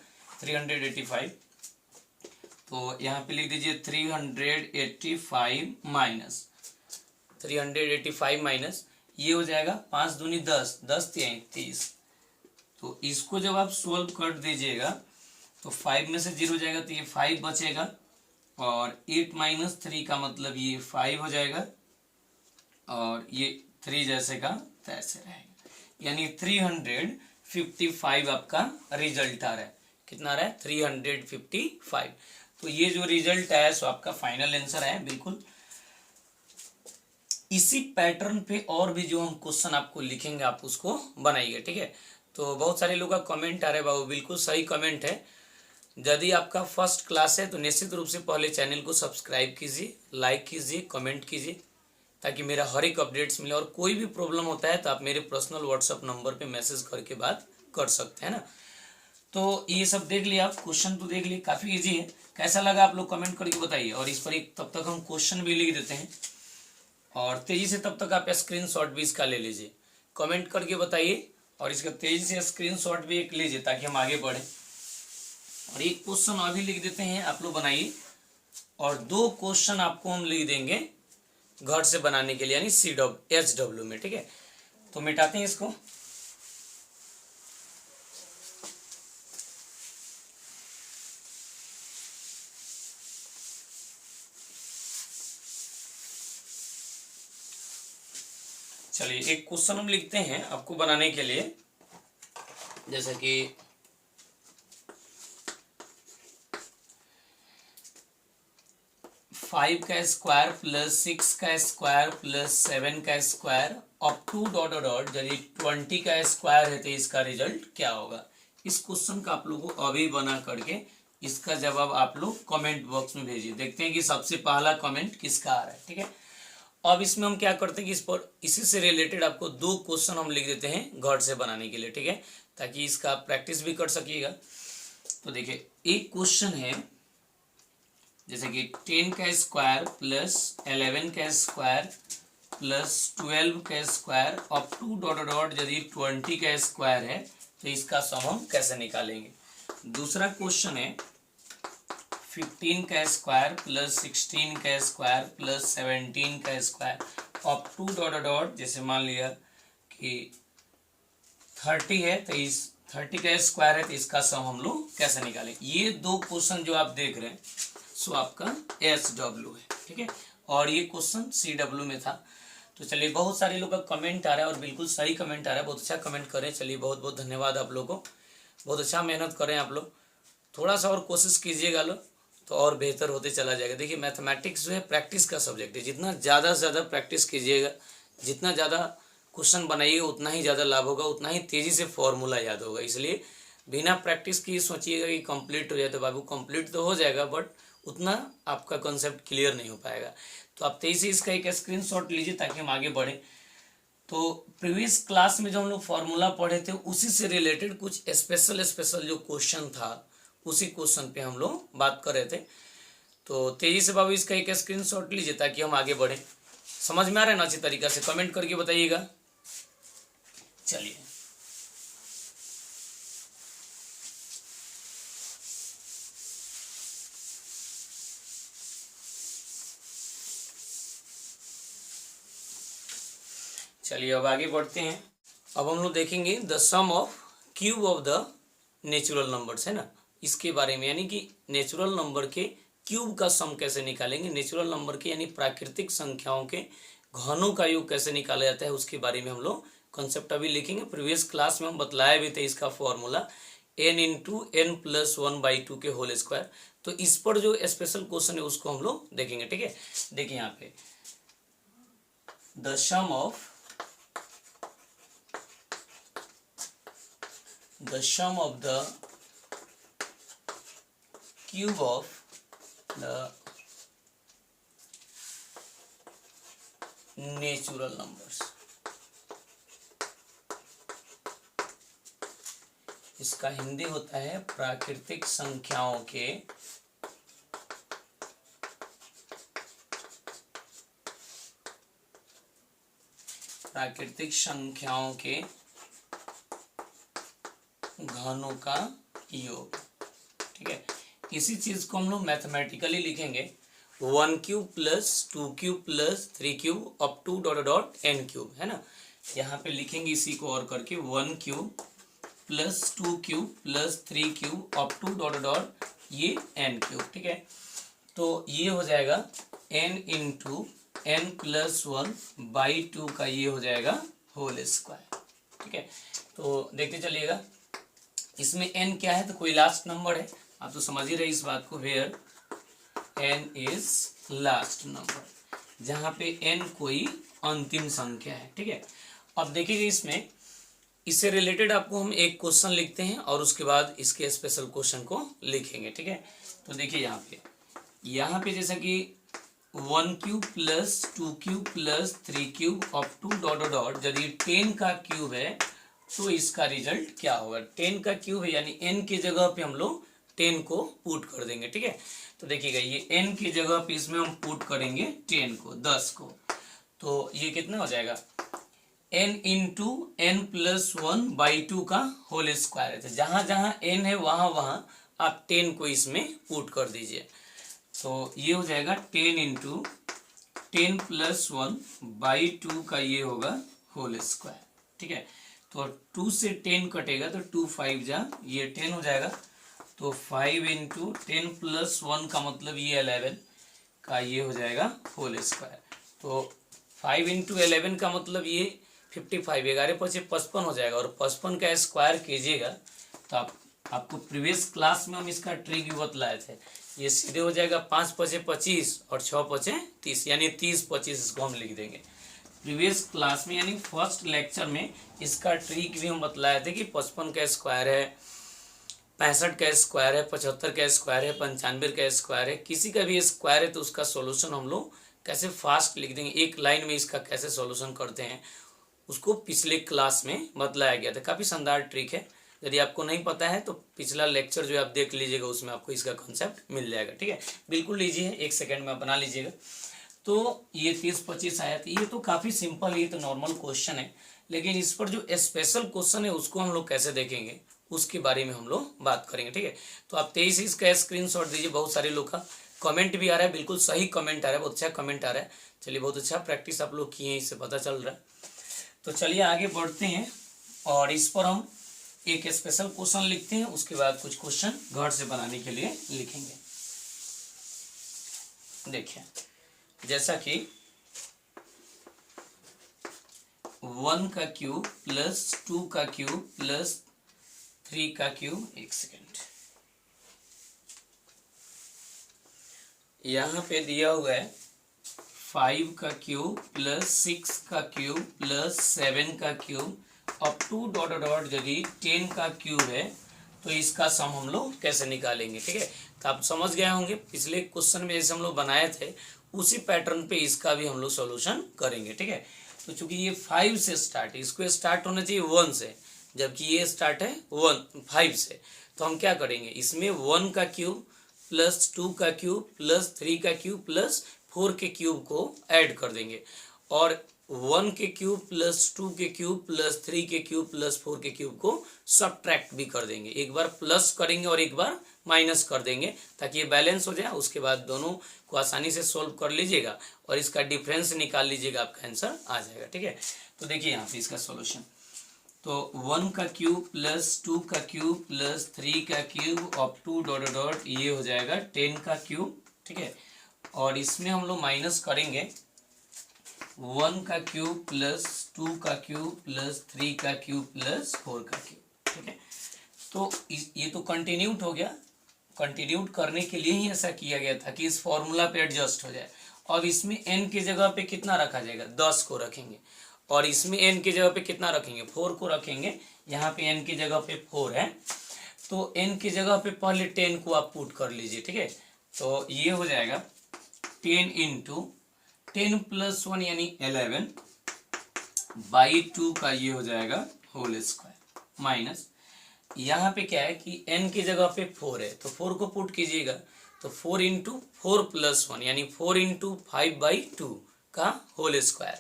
385। तो यहाँ पे लिख दीजिए 385 माइनस 385 माइनस ये हो जाएगा 5 दूनी 10, 10 3 30। तो इसको जब आप सोल्व कर दीजिएगा तो 5 में से 0 हो जाएगा तो ये 5 बचेगा और 8 माइनस 3 का मतलब ये 5 हो जाएगा और ये 3 जैसे का तैसे रहेगा, यानी 355 आपका रिजल्ट आ रहा है। कितना आ रहा है, 355। तो ये जो रिजल्ट आया सो आपका फाइनल आंसर है बिल्कुल। इसी पैटर्न पे और भी जो हम क्वेश्चन आपको लिखेंगे आप उसको बनाइए, ठीक है। तो बहुत सारे लोग का कमेंट आ रहे बाबू, बिल्कुल सही कमेंट है। यदि आपका फर्स्ट क्लास है तो निश्चित रूप से पहले चैनल को सब्सक्राइब कीजिए, लाइक कीजिए, कमेंट कीजिए, ताकि मेरा हर एक अपडेट्स मिले। और कोई भी प्रॉब्लम होता है तो आप मेरे पर्सनल व्हाट्सअप नंबर पे मैसेज करके बात कर सकते हैं ना। तो ये सब देख लिया आप, क्वेश्चन तो देख लिए, काफ़ी इजी है। कैसा लगा आप लोग कमेंट करके बताइए। और इस पर एक तब तक हम क्वेश्चन भी लिख देते हैं और तेज़ी से तब तक आप स्क्रीनशॉट भी इसका ले लीजिए, कमेंट करके बताइए और इसका तेज़ी से स्क्रीनशॉट भी एक लीजिए ताकि हम आगे बढ़ें। और एक क्वेश्चन अभी लिख देते हैं, आप लोग बनाइए, और 2 क्वेश्चन आपको हम लिख देंगे घर से बनाने के लिए, यानी SW में, ठीक है। तो मिटाते हैं इसको। चलिए एक क्वेश्चन हम लिखते हैं आपको बनाने के लिए, जैसे कि 5 का स्क्वायर प्लस 6 का स्क्वायर प्लस 7 का square up to dot dot यदि 20 का स्क्वायर है तो इसका रिजल्ट क्या होगा। इस क्वेश्चन का आप लोगों को अभी बना करके इसका जवाब आप लोग कमेंट बॉक्स में भेजिए। देखते हैं कि सबसे पहला कमेंट किसका आ रहा है, ठीक है। अब इसमें हम क्या करते हैं कि इस पर इसी से रिलेटेड आपको 2 क्वेश्चन हम लिख देते हैं घर से बनाने के लिए, ठीक है, ताकि इसका प्रैक्टिस भी कर सकिएगा। तो देखिए एक क्वेश्चन है जैसे कि 10 का स्क्वायर प्लस 11 का स्क्वायर प्लस 12 का square up to dot dot यदि 20 का स्क्वायर है तो इसका सम हम कैसे निकालेंगे। दूसरा क्वेश्चन है 15 का स्क्वायर प्लस 16 का स्क्वायर प्लस 17 का square up to dot dot, जैसे मान लिया कि 30 है तो इस 30 का स्क्वायर है तो इसका सम हम लोग कैसे निकालें। ये 2 क्वेश्चन जो आप देख रहे हैं सो आपका SW है, ठीक है, और ये क्वेश्चन CW में था। तो चलिए बहुत सारे लोग का कमेंट आ रहा है और बिल्कुल सही कमेंट आ रहा है, बहुत अच्छा कमेंट करें। चलिए बहुत बहुत धन्यवाद आप लोगों को, बहुत अच्छा मेहनत करें आप लोग। थोड़ा सा और कोशिश कीजिएगा लो तो और बेहतर होते चला जाएगा। देखिए मैथमेटिक्स जो है प्रैक्टिस का सब्जेक्ट है, जितना ज़्यादा से ज़्यादा प्रैक्टिस कीजिएगा, जितना ज़्यादा क्वेश्चन बनाइएगा उतना ही ज़्यादा लाभ होगा, उतना ही तेज़ी से फॉर्मूला याद होगा। इसलिए बिना प्रैक्टिस की सोचिएगा कि कंप्लीट हो जाए तो बाबू कंप्लीट तो हो जाएगा बट उतना आपका कॉन्सेप्ट क्लियर नहीं हो पाएगा। तो आप तेज़ी से इसका एक स्क्रीनशॉट लीजिए ताकि हम आगे बढ़ें। तो प्रीवियस क्लास में जो हम लोग फार्मूला पढ़े थे उसी से रिलेटेड कुछ स्पेशल जो क्वेश्चन था उसी क्वेश्चन पे हम लोग बात कर रहे थे। तो तेजी से बाबू इसका एक स्क्रीनशॉट लीजिए ताकि हम आगे बढ़ें। समझ में आ रहा है ना? अच्छी तरीका से कमेंट करके बताइएगा। चलिए चलिए अब आगे बढ़ते हैं। अब हम लोग देखेंगे the sum of cube of the natural numbers, है ना, इसके बारे में, यानी कि नेचुरल नंबर के क्यूब का सम कैसे निकालेंगे, नेचुरल नंबर के यानी प्राकृतिक संख्याओं के घनों का योग कैसे निकाला जाता है उसके बारे में हम लोग कॉन्सेप्ट अभी लिखेंगे। प्रीवियस क्लास में हम बतलाए भी थे इसका formula n into N plus 1/2 के होल स्क्वायर। तो इस पर जो स्पेशल क्वेश्चन है उसको हम लोग देखेंगे। ठीक है, देखिए यहाँ पे the sum of the cube of the natural numbers, इसका हिंदी होता है प्राकृतिक संख्याओं के घनों का योग। ठीक है, इसी चीज को हम लोग मैथमेटिकली लिखेंगे 1 cube plus 2 cube plus 3 cube up to dot dot n cube, है ना। यहाँ पे लिखेंगे इसी को और करके 1 cube plus 2 cube plus 3 cube up to dot dot ये n क्यूब। ठीक है, तो ये हो जाएगा n इंटू एन प्लस 1/2 का ये हो जाएगा होल स्क्वायर। ठीक है, तो देखते चलिएगा इसमें n क्या है, तो कोई लास्ट नंबर है, आप तो समझ ही रहे इस बात को, where n is last number, जहां पे n कोई अंतिम संख्या है। ठीक है, अब देखिएगा इसमें इससे रिलेटेड आपको हम एक क्वेश्चन लिखते हैं और उसके बाद इसके स्पेशल क्वेश्चन को लिखेंगे। ठीक है, तो देखिए यहाँ पे जैसा कि 1 cube plus 2 cube plus 3 cube up to dot dot, यदि 10 का क्यूब है तो इसका रिजल्ट क्या होगा। 10 का क्यूब है यानी n की जगह पे हम लोग 10 को पुट कर देंगे। ठीक है, तो देखिएगा ये n की जगह पे इसमें हम पुट करेंगे 10 को, 10 को, तो ये कितना हो जाएगा n इंटू एन प्लस 1/2 का होल स्क्वायर है। तो जहां जहां n है वहां वहां आप 10 को इसमें पुट कर दीजिए, तो ये हो जाएगा 10 इंटू 10 प्लस 1/2 का ये होगा होल स्क्वायर। ठीक है, तो 2 से 10 कटेगा तो 2 5 जा ये 10 हो जाएगा, तो 5 इंटू 10 प्लस 1 का मतलब ये 11 का ये हो जाएगा होल स्क्वायर। तो 5 इंटू 11 का मतलब ये 55, 11 पचे 55 हो जाएगा, और 55 का स्क्वायर कीजिएगा तो आपको प्रीवियस क्लास में हम इसका ट्रिक भी बतलाए थे, ये सीधे हो जाएगा 5 पचे 25 और 6 पचे 30, यानी 30-25 इसको हम लिख देंगे। प्रीवियस क्लास में यानी फर्स्ट लेक्चर में इसका ट्रिक भी हम बतलाए थे कि 55 का स्क्वायर है, 65 का स्क्वायर है, 75 का स्क्वायर है, 95 का स्क्वायर है, किसी का भी स्क्वायर है तो उसका सॉल्यूशन हम लोग कैसे फास्ट लिख देंगे, एक लाइन में इसका कैसे सॉल्यूशन करते हैं, उसको पिछले क्लास में बतलाया गया था। काफ़ी शानदार ट्रिक है, यदि आपको नहीं पता है तो पिछला लेक्चर जो आप देख लीजिएगा, उसमें आपको इसका कॉन्सेप्ट मिल जाएगा। ठीक है, बिल्कुल लीजिए, 1 सेकेंड में बना लीजिएगा। तो ये 30-25 आया था, ये तो काफ़ी सिंपल, ये तो नॉर्मल क्वेश्चन है, लेकिन इस पर जो स्पेशल क्वेश्चन है उसको हम लोग कैसे देखेंगे उसके बारे में हम लोग बात करेंगे। ठीक है, तो आप 23 इसका स्क्रीनशॉट दीजिए। बहुत सारे लोग का कमेंट भी आ रहा है, बिल्कुल सही कमेंट आ रहा है, बहुत अच्छा कमेंट आ रहा है। चलिए, बहुत अच्छा प्रैक्टिस आप लोग किए हैं, इससे पता चल रहा है। तो चलिए आगे बढ़ते हैं और इस पर हम एक स्पेशल क्वेश्चन लिखते हैं, उसके बाद कुछ क्वेश्चन घर से बनाने के लिए लिखेंगे। देखिए जैसा कि 1 का क्यूब प्लस 2 का क्यूब प्लस 3 का क्यूब, 1 सेकेंड, यहाँ पे दिया हुआ है 5 का क्यूब प्लस 6 का क्यूब प्लस 7 का cube up to dot dot यदि 10 का क्यूब है तो इसका सम हम लोग कैसे निकालेंगे। ठीक है, तो आप समझ गए होंगे पिछले क्वेश्चन में जैसे हम लोग बनाए थे उसी पैटर्न पे इसका भी हम लोग सॉल्यूशन करेंगे। ठीक है, तो चूंकि ये 5 से स्टार्ट है, इसको स्टार्ट होना चाहिए 1 से, जबकि ये स्टार्ट है 5 से, तो हम क्या करेंगे इसमें 1 का क्यूब प्लस 2 का क्यूब प्लस 3 का क्यूब प्लस 4 के क्यूब को ऐड कर देंगे और 1 के क्यूब प्लस 2 के क्यूब प्लस 3 के क्यूब प्लस 4 के क्यूब को सब्ट्रैक्ट भी कर देंगे। एक बार प्लस करेंगे और एक बार माइनस कर देंगे ताकि ये बैलेंस हो जाए। उसके बाद दोनों को आसानी से सोल्व कर लीजिएगा और इसका डिफरेंस निकाल लीजिएगा, आपका आंसर आ जाएगा। ठीक है, तो देखिए यहाँ पे इसका सॉल्यूशन, तो 1 का क्यूब प्लस 2 का क्यूब प्लस 3 का cube up to dot dot ये हो जाएगा 10 का क्यूब। ठीक है, और इसमें हम लोग माइनस करेंगे 1 का क्यूब प्लस 2 का क्यूब प्लस 3 का क्यूब प्लस 4 का क्यूब। ठीक है, तो ये तो कंटिन्यूड हो गया, कंटिन्यूड करने के लिए ही ऐसा किया गया था कि इस फॉर्मूला पे एडजस्ट हो जाए। अब इसमें n की जगह पे कितना रखा जाएगा, 10 को रखेंगे और इसमें n की जगह पे कितना रखेंगे, 4 को रखेंगे। यहाँ पे n की जगह पे 4 है तो n की जगह पे पहले 10 को आप पुट कर लीजिए। ठीक है, तो ये हो जाएगा 10 इंटू 10 प्लस 1 यानी 11 बाई 2 का ये हो जाएगा होल स्क्वायर माइनस यहाँ पे क्या है कि n की जगह पे 4 है तो 4 को पुट कीजिएगा तो 4 इंटू 4 प्लस 1 यानी 4 इंटू 5 बाई 2 का होल स्क्वायर,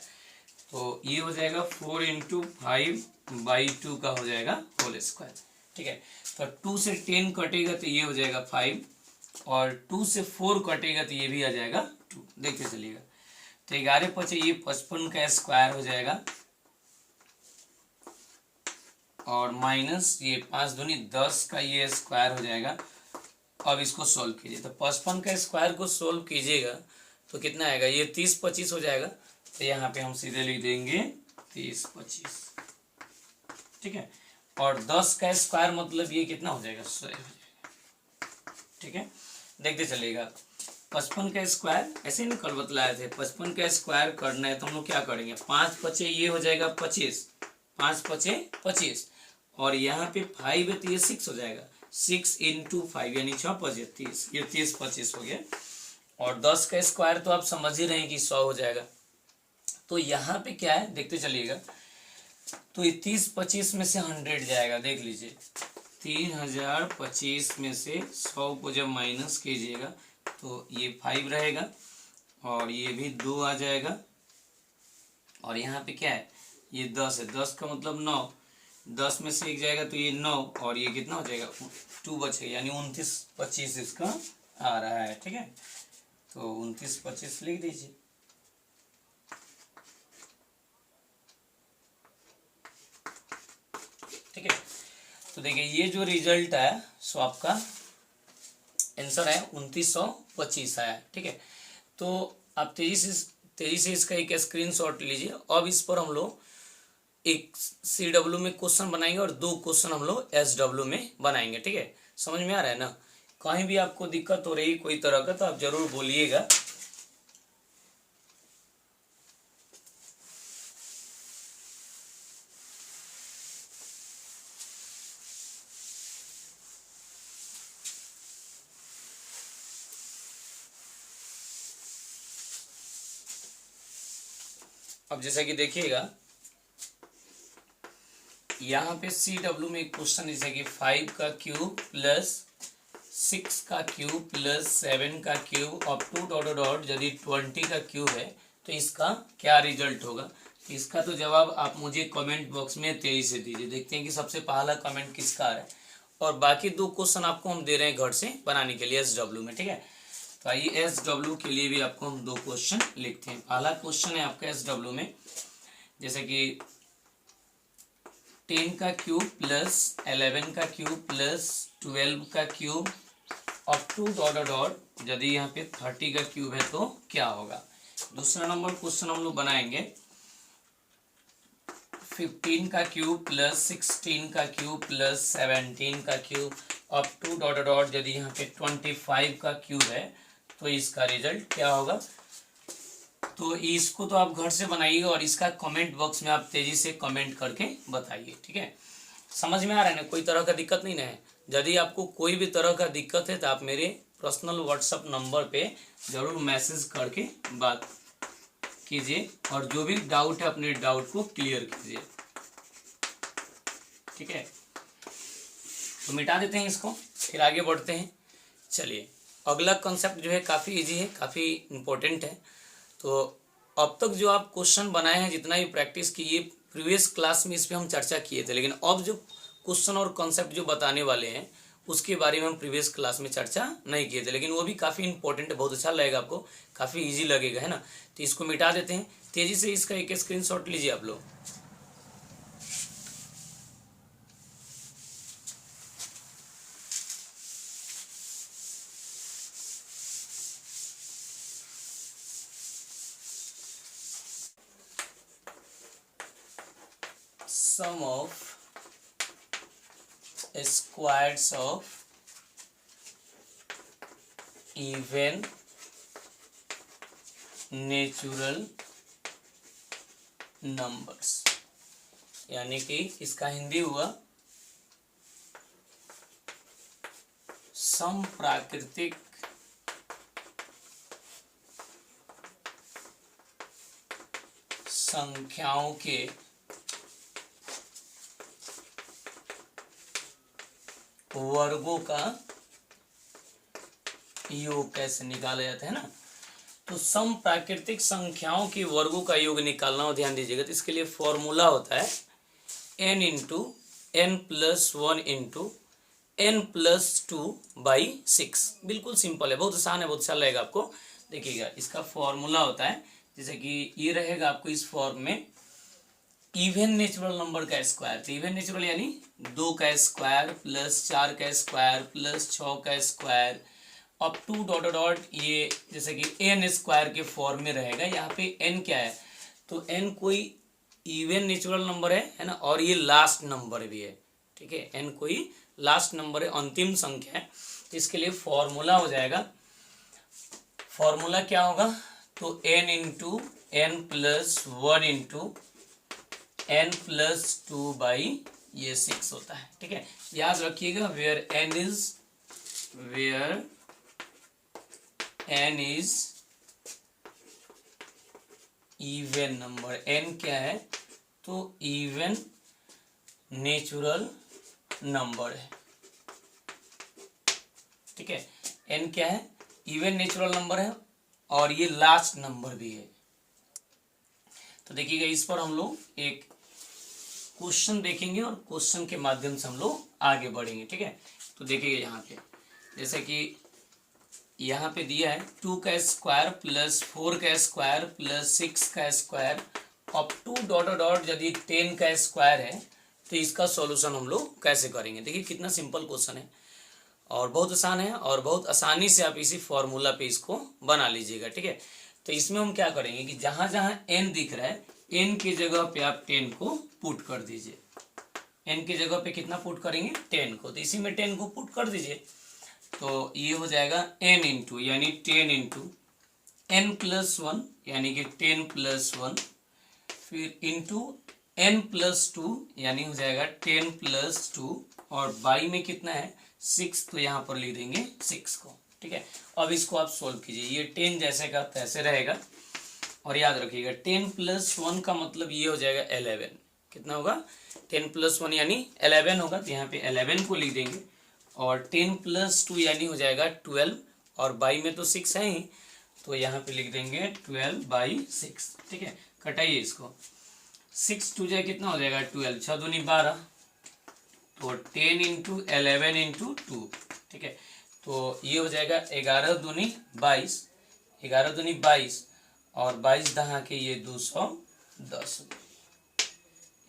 तो ये हो जाएगा 4 इंटू 5 बाई 2 का हो जाएगा होल स्क्वायर। ठीक है, तो 2 से 10 कटेगा तो ये हो जाएगा 5 और 2 से 4 कटेगा तो ये भी आ जाएगा 2। देखते चलिएगा, तो 11 पचे ये 55 का स्क्वायर हो जाएगा और माइनस ये 5 दूनी 10 का ये स्क्वायर हो जाएगा। अब इसको सोल्व कीजिए तो 55 का स्क्वायर को सोल्व कीजिएगा तो कितना आएगा, ये 30 25 हो जाएगा। तो यहाँ पे हम सीधे लिख देंगे 30 25। ठीक है, और 10 का स्क्वायर मतलब ये कितना हो जाएगा, 100 हो जाएगा। ठीक है, देखते चलिएगा 55 का स्क्वायर ऐसे ही कल बतलाए थे, 55 का स्क्वायर करना है तो हम लोग क्या करेंगे, 5 पचे ये हो जाएगा 25, 5 पचे 25 और यहाँ पे 5 है तो ये 6 हो जाएगा, 6 इंटू 5 यानी 6 पचे 30, ये 30 25 हो गया। और 10 का स्क्वायर तो आप समझ ही रहे हैं कि 100 हो जाएगा। तो यहाँ पे क्या है देखते चलिएगा, तो ये 30 25 में से 100 जाएगा, देख लीजिए 3025 में से 100 को जब माइनस कीजिएगा तो ये 5 रहेगा और ये भी 2 आ जाएगा और यहाँ पे क्या है ये 10 है, 10 का मतलब 9, 10 में से 1 जाएगा तो ये 9 और ये कितना हो जाएगा 2 बचेगा यानी 29 25 इसका आ रहा है। ठीक है, तो 29 25 लिख दीजिए। ठीक है, तो देखिए ये जो रिजल्ट है सो आपका आंसर है 2925 आया। ठीक है, तो आप तेजी से इसका एक स्क्रीनशॉट लीजिए। अब इस पर हम लोग एक CW में क्वेश्चन बनाएंगे और 2 क्वेश्चन हम लोग SW में बनाएंगे। ठीक है, समझ में आ रहा है ना, कहीं भी आपको दिक्कत हो रही कोई तरह का तो आप जरूर बोलिएगा। अब जैसा कि देखिएगा यहाँ पे CW में एक क्वेश्चन जैसे कि 5 का क्यूब प्लस 6 का क्यूब प्लस 7 का cube up to dot dot यदि 20 का क्यूब है तो इसका क्या रिजल्ट होगा। तो इसका तो जवाब आप मुझे कमेंट बॉक्स में तेजी से दीजिए, देखते हैं कि सबसे पहला कमेंट किसका आ रहा है। और बाकी 2 क्वेश्चन आपको हम दे रहे हैं घर से बनाने के लिए SW में। ठीक है, तो आइए SW के लिए भी आपको हम 2 क्वेश्चन लिखते हैं। पहला क्वेश्चन है आपका SW में जैसे कि 10 का क्यूब प्लस 11 का क्यूब प्लस 12 का cube up to dot dot यदि यहाँ पे 30 का क्यूब है तो क्या होगा। दूसरा नंबर क्वेश्चन हम लोग बनाएंगे 15 का क्यूब प्लस 16 का क्यूब प्लस 17 का cube up to dot dot यदि यहाँ पे 25 का क्यूब है तो इसका रिजल्ट क्या होगा। तो इसको तो आप घर से बनाइएगा और इसका कमेंट बॉक्स में आप तेजी से कमेंट करके बताइए, ठीक है। समझ में आ रहा है ना, कोई तरह का दिक्कत नहीं ना है। यदि आपको कोई भी तरह का दिक्कत है तो आप मेरे पर्सनल व्हाट्सएप नंबर पे ज़रूर मैसेज करके बात कीजिए और जो भी डाउट है अपने डाउट को क्लियर कीजिए, ठीक है। तो मिटा देते हैं इसको, फिर आगे बढ़ते हैं। चलिए, अगला कॉन्सेप्ट जो है काफ़ी इजी है, काफ़ी इम्पोर्टेंट है। तो अब तक जो आप क्वेश्चन बनाए हैं, जितना भी प्रैक्टिस की, ये प्रीवियस क्लास में इस पर हम चर्चा किए थे, लेकिन अब जो क्वेश्चन और कॉन्सेप्ट जो बताने वाले हैं उसके बारे में हम प्रीवियस क्लास में चर्चा नहीं किए थे, लेकिन वो भी काफ़ी इंपॉर्टेंट है, बहुत अच्छा लगेगा आपको, काफ़ी इजी लगेगा, है ना। तो इसको मिटा देते हैं तेज़ी से, इसका एक स्क्रीनशॉट लीजिए आप लोग। Sum of squares of even natural numbers, यानी कि इसका हिंदी हुआ सम प्राकृतिक संख्याओं के वर्गों का योग कैसे निकाला जाता है ना। तो सम प्राकृतिक संख्याओं के वर्गों का योग निकालना हो, ध्यान दीजिएगा। तो इसके लिए फॉर्मूला होता है n into N plus one into N plus two by six. बिल्कुल सिंपल है, बहुत आसान है, बहुत अच्छा लगेगा आपको। देखिएगा, इसका फॉर्मूला होता है, जैसे कि ये रहेगा आपको इस फॉर्म में, इवन नेचुरल नंबर का स्क्वायर। तो इवन नेचुरल यानी 2 का स्क्वायर प्लस 4 का स्क्वायर प्लस 6 का square up to dot dot, ये जैसे कि एन स्क्वायर के फॉर्म में रहेगा। यहाँ पे एन क्या है, तो एन कोई इवन नेचुरल नंबर है ना, और ये लास्ट नंबर भी है, ठीक है। एन कोई लास्ट नंबर है, अंतिम संख्या है। तो इसके लिए फॉर्मूला हो जाएगा, फॉर्मूला क्या होगा, तो N into N plus one into N plus two by ये 6 होता है, ठीक है। याद रखिएगा, where N is even number. N क्या है, तो इवन नेचुरल नंबर है, ठीक है। एन क्या है, इवन नेचुरल नंबर है और ये लास्ट नंबर भी है। तो देखिएगा, इस पर हम लोग एक क्वेश्चन देखेंगे और क्वेश्चन के माध्यम से हम लोग आगे बढ़ेंगे, ठीक है। तो देखिएगा, यहाँ पे जैसे कि यहाँ पे दिया है 2 का स्क्वायर प्लस 4 का स्क्वायर प्लस 6 का square up to dot dot, यदि 10 का स्क्वायर है तो इसका सॉल्यूशन हम लोग कैसे करेंगे। देखिए कितना सिंपल क्वेश्चन है और बहुत आसान है, और बहुत आसानी से आप इसी फॉर्मूला पे इसको बना लीजिएगा, ठीक है। तो इसमें हम क्या करेंगे कि जहाँ जहाँ एन दिख रहा है, एन की जगह पे आप 10 को पुट कर दीजिए। एन की जगह पे कितना पुट करेंगे, 10 को, तो इसी में 10 को पुट कर दीजिए। तो ये हो जाएगा एन इंटू, यानी 10 इंटू एन प्लस वन, यानी कि 10 प्लस वन, फिर इंटू एन प्लस टू, यानी हो जाएगा 10 प्लस टू, और बाई में कितना है 6, तो यहाँ पर लिख देंगे 6 को, ठीक है। अब इसको आप सोल्व कीजिए, ये 10 जैसे का तैसे रहेगा, और याद रखिएगा 10 प्लस वन का मतलब ये हो जाएगा 11। कितना होगा, 10 प्लस वन यानी 11 होगा, तो यहाँ पे 11 को लिख देंगे, और 10 प्लस टू यानी हो जाएगा 12, और बाई में तो 6 है ही, तो यहाँ पे लिख देंगे 12 बाई 6, ठीक है। कटाइए इसको, 6 टू जाए कितना हो जाएगा 12, 6 दूनी 12, तो 10 इंटू 11 इंटू 2, ठीक है। तो ये हो जाएगा 11 दूनी 22, 11 दूनी 22, और 22 दहा के ये 210,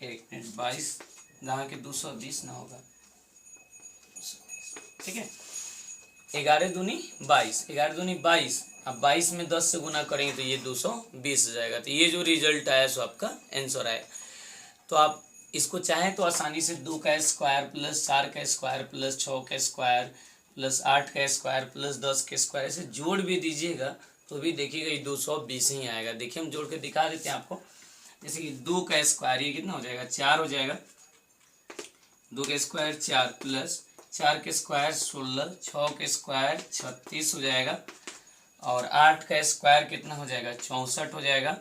एक मिनट, 22 दहा के 220 ना होगा, ठीक है। 11 दूनी 22, 11 दूनी 22, अब 22 में 10 से गुना करेंगे तो ये 220 हो जाएगा। तो ये जो रिजल्ट आया सो आपका आंसर आया। तो आप इसको चाहें तो आसानी से 2 का स्क्वायर प्लस 4 का स्क्वायर प्लस 6 का स्क्वायर प्लस 8 का स्क्वायर प्लस 10 का स्क्वायर, ऐसे जोड़ भी दीजिएगा तो भी देखिएगा ये 220 ही आएगा। देखिए हम जोड़ के दिखा देते हैं आपको। जैसे कि 2 का स्क्वायर ये कितना हो जाएगा, 4 हो जाएगा। 2 का स्क्वायर 4 प्लस 4 के स्क्वायर 16, 6 के स्क्वायर 36 हो जाएगा, और 8 का स्क्वायर कितना हो जाएगा, 64 हो जाएगा,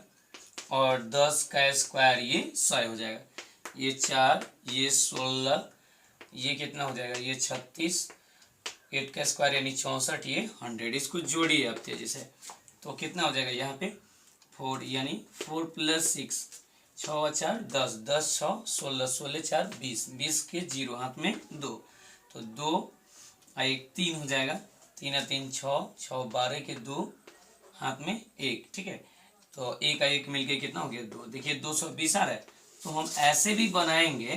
और 10 का स्क्वायर ये 100 हो जाएगा। ये 4, ये 16, ये कितना हो जाएगा, ये 36, 8 का स्क्वायर यानी 64, ये 100। इसको जोड़िए आप तेजी से तो कितना हो जाएगा यहाँ पे 4, यानी 4 प्लस 6, 6 4 10, 10 6 16, 16 4 20, 20 के 0 हाथ में 2, तो 2 और 1 3 हो जाएगा, 3 और 3 6, 6 12 के 2 हाथ में 1, ठीक है। तो 1 और 1 मिलके कितना हो गया 2। देखिए 220 आ रहा है, तो हम ऐसे भी बनाएंगे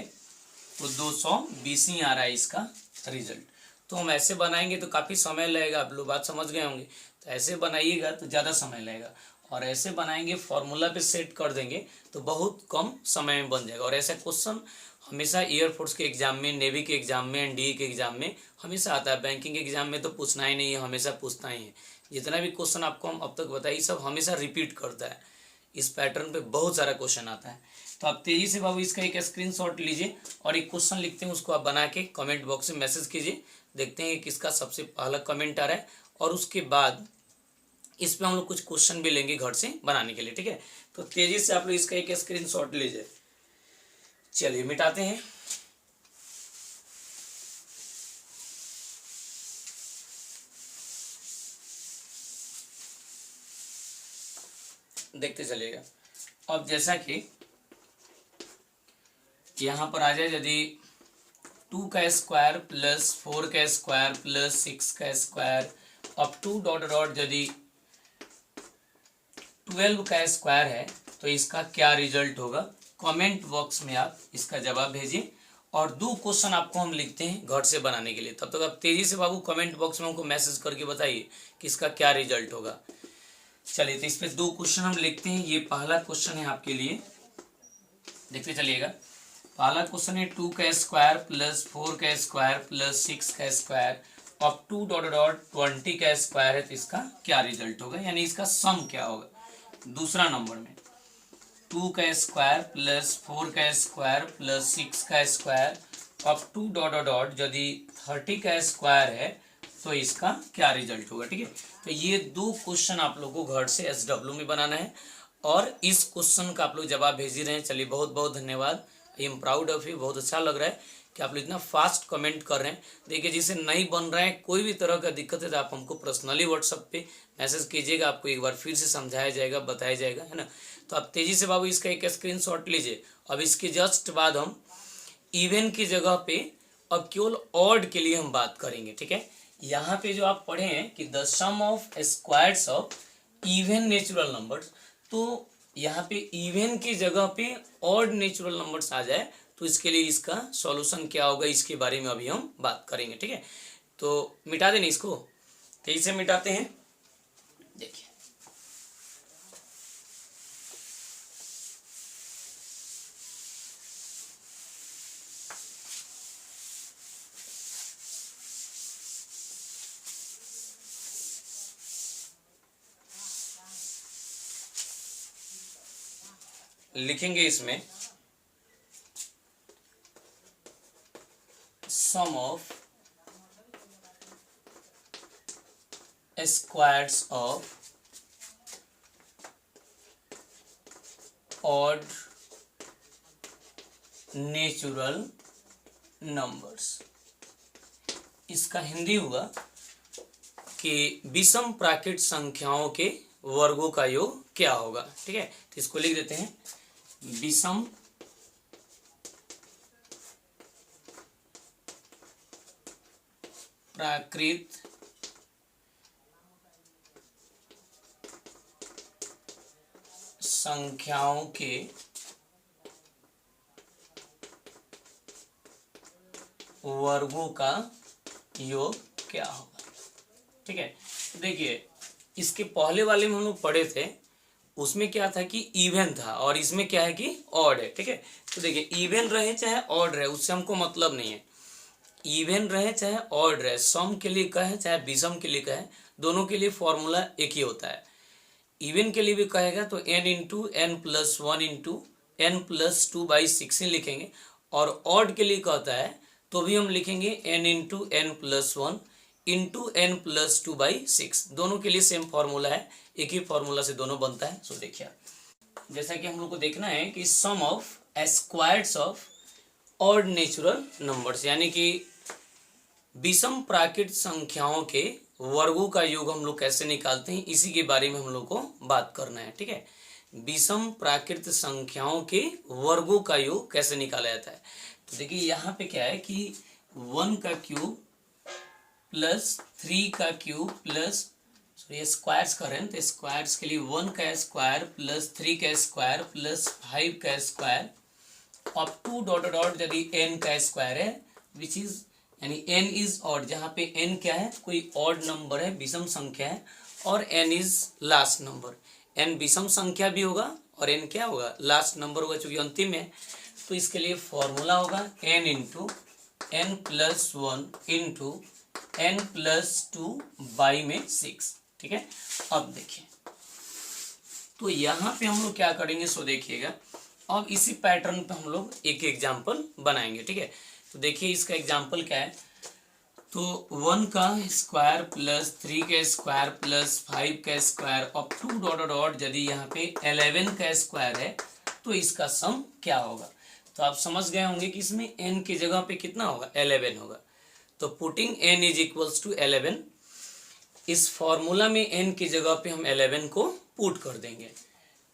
तो 220 ही आ रहा है इसका रिजल्ट। तो हम ऐसे बनाएंगे तो काफ़ी समय लगेगा, आप लोग बात समझ गए होंगे। तो ऐसे बनाइएगा तो ज़्यादा समय लगेगा, और ऐसे बनाएंगे फॉर्मूला पे सेट कर देंगे तो बहुत कम समय में बन जाएगा। और ऐसा क्वेश्चन हमेशा एयरफोर्स के एग्जाम में, नेवी के एग्जाम में, एनडीए के एग्जाम में हमेशा आता है। बैंकिंग के एग्जाम में तो पूछना ही नहीं है, हमेशा पूछता ही है। जितना भी क्वेश्चन आपको हम अब तक बताइए सब हमेशा रिपीट करता है। इस पैटर्न पे बहुत सारा क्वेश्चन आता है। तो आप तेजी से बाबू इसका एक स्क्रीनशॉट लीजिए और एक क्वेश्चन लिखते हैं, उसको आप बना के कमेंट बॉक्स में मैसेज कीजिए। देखते हैं किसका सबसे पहला कमेंट आ रहा है, और उसके बाद इस पे हम लोग कुछ क्वेश्चन भी लेंगे घर से बनाने के लिए, ठीक है। तो तेजी से आप लोग इसका एक स्क्रीनशॉट लीजिए। चलिए मिटाते हैं। देखते चलिएगा। अब जैसा कि यहाँ पर आ जाए, यदि 2 का स्क्वायर प्लस 4 का स्क्वायर प्लस 6 का square up to dot dot यदि 12 का स्क्वायर है तो इसका क्या रिजल्ट होगा। कमेंट बॉक्स में आप इसका जवाब भेजिए, और 2 क्वेश्चन आपको हम लिखते हैं घर से बनाने के लिए। तब तक आप तेजी से बाबू कमेंट बॉक्स में हमको मैसेज करके बताइए कि इसका क्या रिजल्ट होगा। चलिए तो इस पे 2 क्वेश्चन हम लिखते हैं। ये पहला क्वेश्चन है आपके लिए, देखते चलिएगा। पहला क्वेश्चन है 2 का स्क्वायर प्लस 4 का स्क्वायर प्लस 6 का square up to dot dot 20 का स्क्वायर है, तो इसका क्या रिजल्ट होगा, यानी इसका सम क्या होगा। दूसरा नंबर में 2 का स्क्वायर प्लस 4 का स्क्वायर प्लस 6 का square up to dot dot यदि 30 का स्क्वायर है तो इसका क्या रिजल्ट होगा, ठीक है। तो ये 2 क्वेश्चन आप लोगों को घर से SW में बनाना है, और इस क्वेश्चन का आप लोग जवाब भेज ही रहे हैं। चलिए बहुत बहुत धन्यवाद, I am proud of you. बहुत अच्छा लग रहा है कि आप लोग इतना फास्ट कमेंट कर रहे हैं। देखिए जिसे नहीं बन रहा है, कोई भी तरह का दिक्कत है तो आप हमको पर्सनली व्हाट्सएप पे मैसेज कीजिएगा, आपको एक बार फिर से समझाया जाएगा, बताया जाएगा, है ना। तो आप तेजी से बाबू इसका एक स्क्रीनशॉट लीजिए। अब इसके जस्ट बाद हम इवन की जगह पे अब केवल ऑड के लिए हम बात करेंगे, ठीक है। यहाँ पे जो आप पढ़े हैं कि the sum of squares of even natural numbers, तो यहाँ पे इवन की जगह पे ऑड नेचुरल नंबर्स आ जाए तो इसके लिए इसका सॉल्यूशन क्या होगा, इसके बारे में अभी हम बात करेंगे, ठीक है। तो मिटा देना इसको, तेजी से मिटाते हैं। देखिए लिखेंगे इसमें sum of squares of odd natural numbers. इसका हिंदी हुआ कि विषम प्राकृत संख्याओं के वर्गों का योग क्या होगा, ठीक है। तो इसको लिख देते हैं, विषम प्राकृत संख्याओं के वर्गों का योग क्या होगा, ठीक है। देखिए इसके पहले वाले में हम लोग पढ़े थे, उसमें क्या था कि इवन था, और इसमें क्या है कि ऑड है, ठीक है। तो देखिए इवन रहे चाहे ऑड रहे उससे हमको मतलब नहीं है। इवन रहे चाहे ऑड रहे, सम के लिए कहे चाहे विषम के लिए कहे, दोनों के लिए फॉर्मूला एक ही होता है। इवन के लिए भी कहेगा तो n into N plus one into N plus two by sixteen लिखेंगे, और ऑड के लिए कहता है तो भी हम लिखेंगे n into N plus one into N plus two by six. दोनों के लिए सेम फॉर्मूला है, एक ही फॉर्मूला से दोनों बनता है। सो देखिए जैसा कि हम लोग को देखना है कि sum of squares of odd natural numbers, यानी कि विषम प्राकृत संख्याओं के वर्गों का योग हम लोग कैसे निकालते हैं, इसी के बारे में हम लोग को बात करना है। ठीक है, विषम प्राकृत संख्याओं के वर्गों का योग कैसे निकाला जाता है। तो देखिए यहाँ पे क्या है कि 1 का क्यूब प्लस 3 का क्यूब प्लस, सॉरी स्क्वायर्स कर रहे हैं तो स्क्वायर्स के लिए 1 का स्क्वायर प्लस 3 का स्क्वायर प्लस 5 का square up to dot dot यदि n का स्क्वायर है, विच इज यानी n इज ऑड, जहाँ पे n क्या है, कोई ऑड नंबर है, विषम संख्या है, और n is last number. n विषम संख्या भी होगा और n क्या होगा, लास्ट नंबर होगा, चूंकि अंतिम है। तो इसके लिए फॉर्मूला होगा n into N plus one into N plus two by में 6। ठीक है, अब देखिए तो यहाँ पे हम लोग क्या करेंगे, सो देखिएगा अब इसी पैटर्न पे हम लोग एक एग्जाम्पल बनाएंगे। ठीक है, तो देखिए इसका एग्जाम्पल क्या है, तो 1 का स्क्वायर प्लस 3 का स्क्वायर प्लस 5 का square up to dot dot यदि यहाँ पे 11 का स्क्वायर है तो इसका सम क्या होगा। तो आप समझ गए होंगे कि इसमें n की जगह पे कितना होगा, 11 होगा। तो putting n is equals to 11, इस फॉर्मूला में n की जगह पे हम 11 को पुट कर देंगे।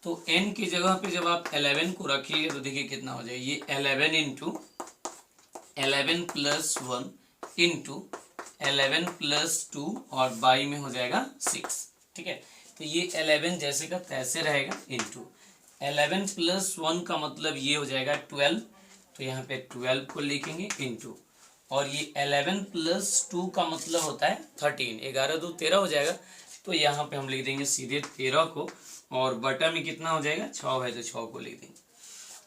तो n की जगह पे जब आप 11 को रखिएगा तो देखिए कितना हो जाएगा, ये 11 into 11 plus one into 11 plus two और बाई में हो जाएगा 6। ठीक है, तो ये 11 जैसे का तैसे रहेगा इंटू 11 प्लस वन का मतलब ये हो जाएगा 12, तो यहाँ पे 12 को लिखेंगे इंटू, और ये 11 प्लस टू का मतलब होता है 13, 11 2 13 हो जाएगा, तो यहाँ पे हम लिख देंगे सीधे 13 को, और बटा में कितना हो जाएगा, 6 है तो 6 को लिख देंगे।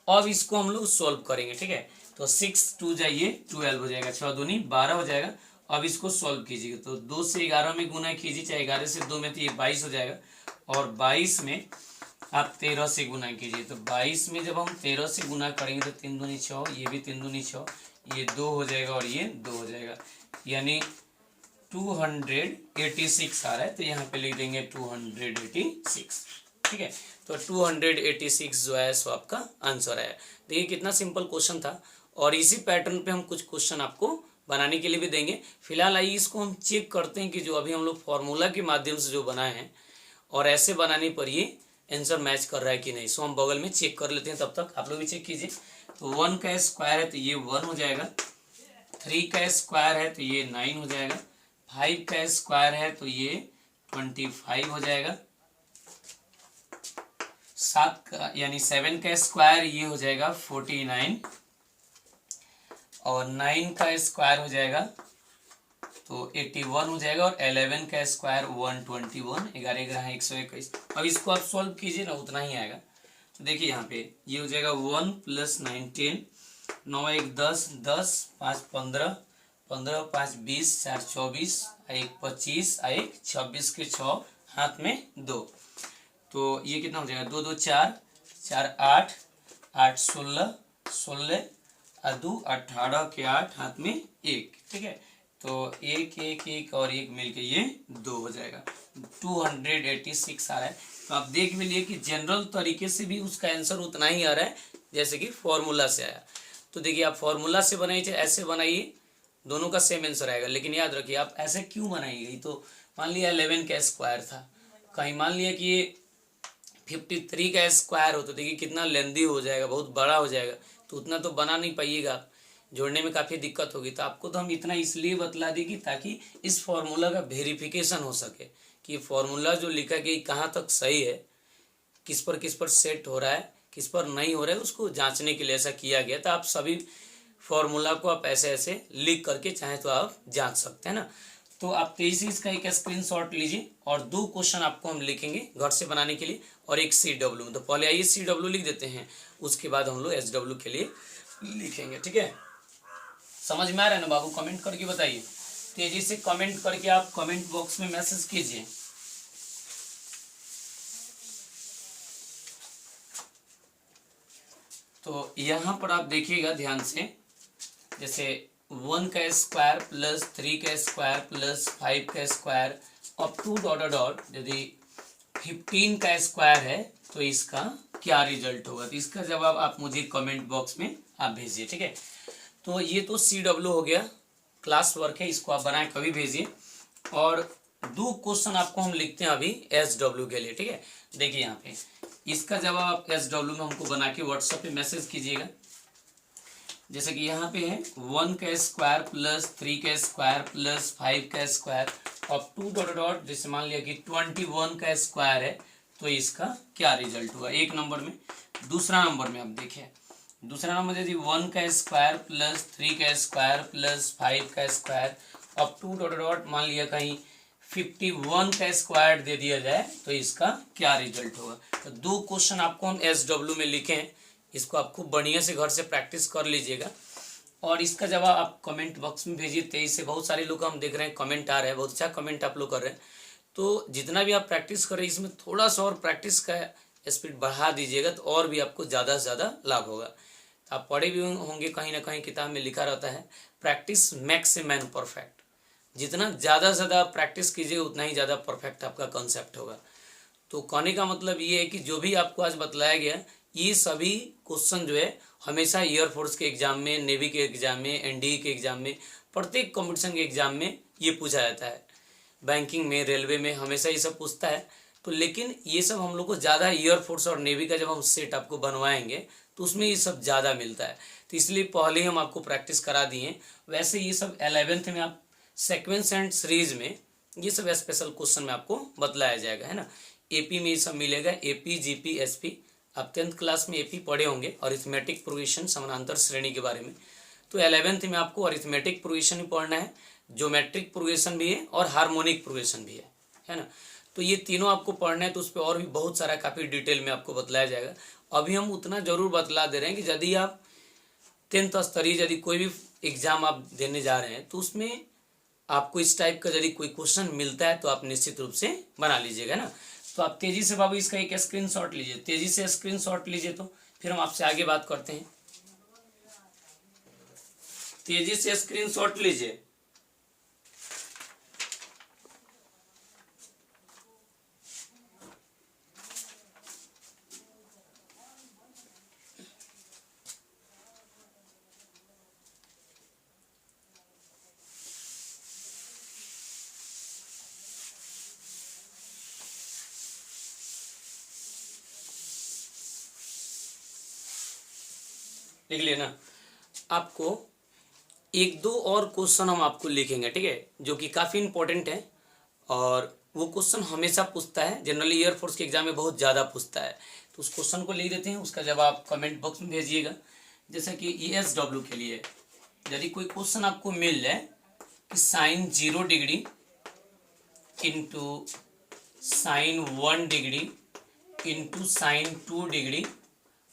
अब इसको हम लोग सोल्व करेंगे। ठीक है, तो 6 2 जाइए 12 हो जाएगा, 6 दूनी 12 हो जाएगा। अब इसको सोल्व कीजिएगा तो 2 से 11 में गुना कीजिए, चाहे 11 से 2 में, तो ये 22 हो जाएगा, और 22 में आप 13 से गुना कीजिए, तो 22 में जब हम 13 से गुना करेंगे तो 3 दूनी 6, ये भी 3 दूनी 6, ये 2 हो जाएगा और ये 2 हो जाएगा, यानी 286 आ रहा है, तो यहाँ पे लिख देंगे 286। ठीक है, तो 286 जो है सो आपका आंसर है। देखिए कितना सिंपल क्वेश्चन था, और इसी पैटर्न पे हम कुछ क्वेश्चन आपको बनाने के लिए भी देंगे। फिलहाल आइए इसको हम चेक करते हैं कि जो अभी हम लोग फॉर्मूला के माध्यम से जो बनाए हैं और ऐसे बनाने पर ये आंसर मैच कर रहा है कि नहीं। सो हम बगल में चेक कर लेते हैं, तब तक आप लोग भी चेक कीजिए। तो 1 का स्क्वायर है तो ये 1 हो जाएगा, 3 का स्क्वायर है तो ये 9 हो जाएगा, 5 का स्क्वायर है तो ये 25 हो जाएगा, 7 का यानी 7 का स्क्वायर ये हो जाएगा 49, और 9 का स्क्वायर हो जाएगा तो 81 हो जाएगा, और 11 का स्क्वायर 121, 11 11 121। अब इसको आप सॉल्व कीजिए ना, उतना ही आएगा। तो देखिए यहाँ पे ये हो जाएगा 1 प्लस 9 10, 9 1 10, 10 5 15, 15 5 20, 4 24, 1 25, 1 26 के 6 हाथ में 2, तो ये कितना हो जाएगा 2 2 4, 4 8, 8 16, 16 2 18 के 8 हाथ में 1। ठीक है, तो 1 1 1 और 1 मिलके ये 2 हो जाएगा, 286 आ रहा है। तो आप देख भी लिए कि जनरल तरीके से भी उसका आंसर उतना ही आ रहा है जैसे कि फॉर्मूला से आया। तो देखिए आप फॉर्मूला से बनाइए चाहे ऐसे बनाइए, दोनों का सेम आंसर आएगा। लेकिन याद रखिए आप ऐसे क्यों बनाइएगा, तो मान लिया 11 का स्क्वायर था, कहीं मान लिया कि ये 53 का स्क्वायर हो तो देखिए कितना लेंदी हो जाएगा, बहुत बड़ा हो जाएगा, तो उतना तो बना नहीं पाइएगा आप, जोड़ने में काफ़ी दिक्कत होगी। तो आपको तो हम इतना इसलिए बतला देगी ताकि इस फॉर्मूला का वेरिफिकेशन हो सके कि फॉर्मूला जो लिखा गया कहाँ तक सही है, किस पर सेट हो रहा है, किस पर नहीं हो रहा है, उसको जांचने के लिए ऐसा किया गया। तो आप सभी फॉर्मूला को आप ऐसे ऐसे लिख करके चाहे तो आप जांच सकते हैं ना। तो आप तेजी इसका एक स्क्रीनशॉट लीजिए, और 2 क्वेश्चन आपको हम लिखेंगे घर से बनाने के लिए, और एक CW। तो पहले आइए CW लिख देते हैं, उसके बाद हम लोग SW के लिए लिखेंगे। ठीक है, समझ में आ रहा है ना बाबू? कमेंट करके बताइए, तेजी से कमेंट करके आप कमेंट बॉक्स में मैसेज कीजिए। तो यहाँ पर आप देखिएगा ध्यान से, जैसे 1 का स्क्वायर प्लस 3 का स्क्वायर प्लस 5 का square up to dot dot, यदि 15 का स्क्वायर है तो इसका क्या रिजल्ट होगा? तो इसका जवाब आप मुझे कमेंट बॉक्स में आप भेजिए, ठीक है। तो ये तो CW हो गया, क्लास वर्क है, इसको आप बनाए कभी भेजिए। और 2 क्वेश्चन आपको हम लिखते हैं अभी SW के लिए, ठीक है। देखिए यहाँ पे इसका जवाब आप SW में हमको बना के व्हाट्सएप पे मैसेज कीजिएगा। जैसे कि यहाँ पे है 1 का स्क्वायर प्लस 3 का स्क्वायर प्लस 5 का square up to dot dot, जैसे मान लिया कि 21 का स्क्वायर है तो इसका क्या रिजल्ट हुआ, एक नंबर में। दूसरा नंबर में आप देखिए, दूसरा नंबर यदि 1 का स्क्वायर प्लस 3 का स्क्वायर प्लस 5 का square up to dot dot, मान लिया कहीं 51 का स्क्वायर दे दिया जाए तो इसका क्या रिजल्ट होगा। तो 2 क्वेश्चन आपको हम SW में लिखे हैं, इसको आप खूब बढ़िया से घर से प्रैक्टिस कर लीजिएगा और इसका जवाब आप कमेंट बॉक्स में भेजिए। 23 से बहुत सारे लोग हम देख रहे हैं कमेंट आ रहे हैं, बहुत अच्छा कमेंट आप लोग कर रहे हैं। तो जितना भी आप प्रैक्टिस करें इसमें थोड़ा सा और प्रैक्टिस का स्पीड बढ़ा दीजिएगा तो और भी आपको ज़्यादा से ज़्यादा लाभ होगा। तो आप पढ़े भी होंगे कहीं ना कहीं किताब में लिखा रहता है practice makes a man perfect. जितना ज़्यादा से ज़्यादा प्रैक्टिस कीजिए उतना ही ज़्यादा परफेक्ट आपका कॉन्सेप्ट होगा। तो कहने का मतलब ये है कि जो भी आपको आज बतलाया गया ये सभी क्वेश्चन जो है हमेशा एयरफोर्स के एग्जाम में, नेवी के एग्जाम में, NDA के एग्जाम में, प्रत्येक कॉम्पिटिशन के एग्जाम में ये पूछा जाता है। बैंकिंग में, रेलवे में हमेशा ये सब पूछता है। तो लेकिन ये सब हम लोग को ज़्यादा एयरफोर्स और नेवी का जब हम सेट आपको बनवाएंगे तो उसमें ये सब ज़्यादा मिलता है, तो इसलिए पहले ही हम आपको प्रैक्टिस करा दिए। वैसे ये सब 11th में आप सेक्वेंस एंड सीरीज में ये सब स्पेशल क्वेश्चन में आपको बतलाया जाएगा, है ना। AP में ये सब मिलेगा, AP, GP, SP। आप 10th क्लास में AP पढ़े होंगे, अरिथमेटिक प्रोग्रेशन, समानांतर श्रेणी के बारे में। तो 11th में आपको अरिथमेटिक प्रोग्रेशन भी पढ़ना है, ज्योमेट्रिक प्रोग्रेशन भी है और हार्मोनिक प्रोग्रेशन भी है ना। तो ये तीनों आपको पढ़ना है, तो उस पर और भी बहुत सारा काफ़ी डिटेल में आपको बतलाया जाएगा। अभी हम उतना जरूर बतला दे रहे हैं कि यदि आप 10th स्तरीय यदि कोई भी एग्जाम आप देने जा रहे हैं तो उसमें आपको इस टाइप का यदि कोई क्वेश्चन मिलता है तो आप निश्चित रूप से बना लीजिएगा ना। तो आप तेजी से बाबू इसका एक स्क्रीनशॉट लीजिए, तेजी से स्क्रीनशॉट लीजिए, तो फिर हम आपसे आगे बात करते हैं। तेजी से स्क्रीनशॉट लीजिए। लिख लिया ना। आपको 1-2 और क्वेश्चन हम आपको लिखेंगे, ठीक है, जो कि काफ़ी इंपॉर्टेंट है और वो क्वेश्चन हमेशा पूछता है, जनरली एयरफोर्स के एग्जाम में बहुत ज़्यादा पूछता है। तो उस क्वेश्चन को लिख देते हैं, उसका जवाब कमेंट बॉक्स में भेजिएगा। जैसा कि ESW के लिए यदि कोई क्वेश्चन आपको मिल जाए कि sine 0 degree into sine 1 degree into sine 2 degree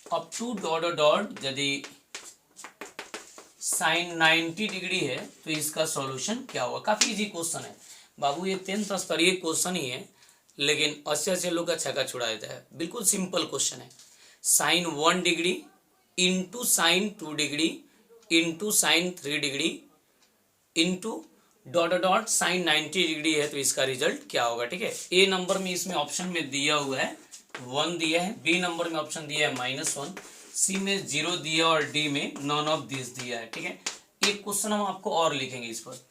up to dot dot, यदि साइन 90 डिग्री है तो इसका सॉल्यूशन क्या होगा। काफी इजी क्वेश्चन है बाबू, ये 10th स्तरीय क्वेश्चन ही है, लेकिन अच्छे लोग का छक्का छुड़ा देता है। बिल्कुल सिंपल क्वेश्चन है, sine 1 degree into sine 2 degree into sine 3 degree into dot dot sine 90 degree है तो इसका रिजल्ट क्या होगा, ठीक है। A नंबर में इसमें ऑप्शन में दिया हुआ है 1 दिया है, B नंबर में ऑप्शन दिया है -1, C में 0 दिया और D में नॉन ऑफ दिस दिया है, ठीक है। एक क्वेश्चन हम आपको और लिखेंगे इस पर।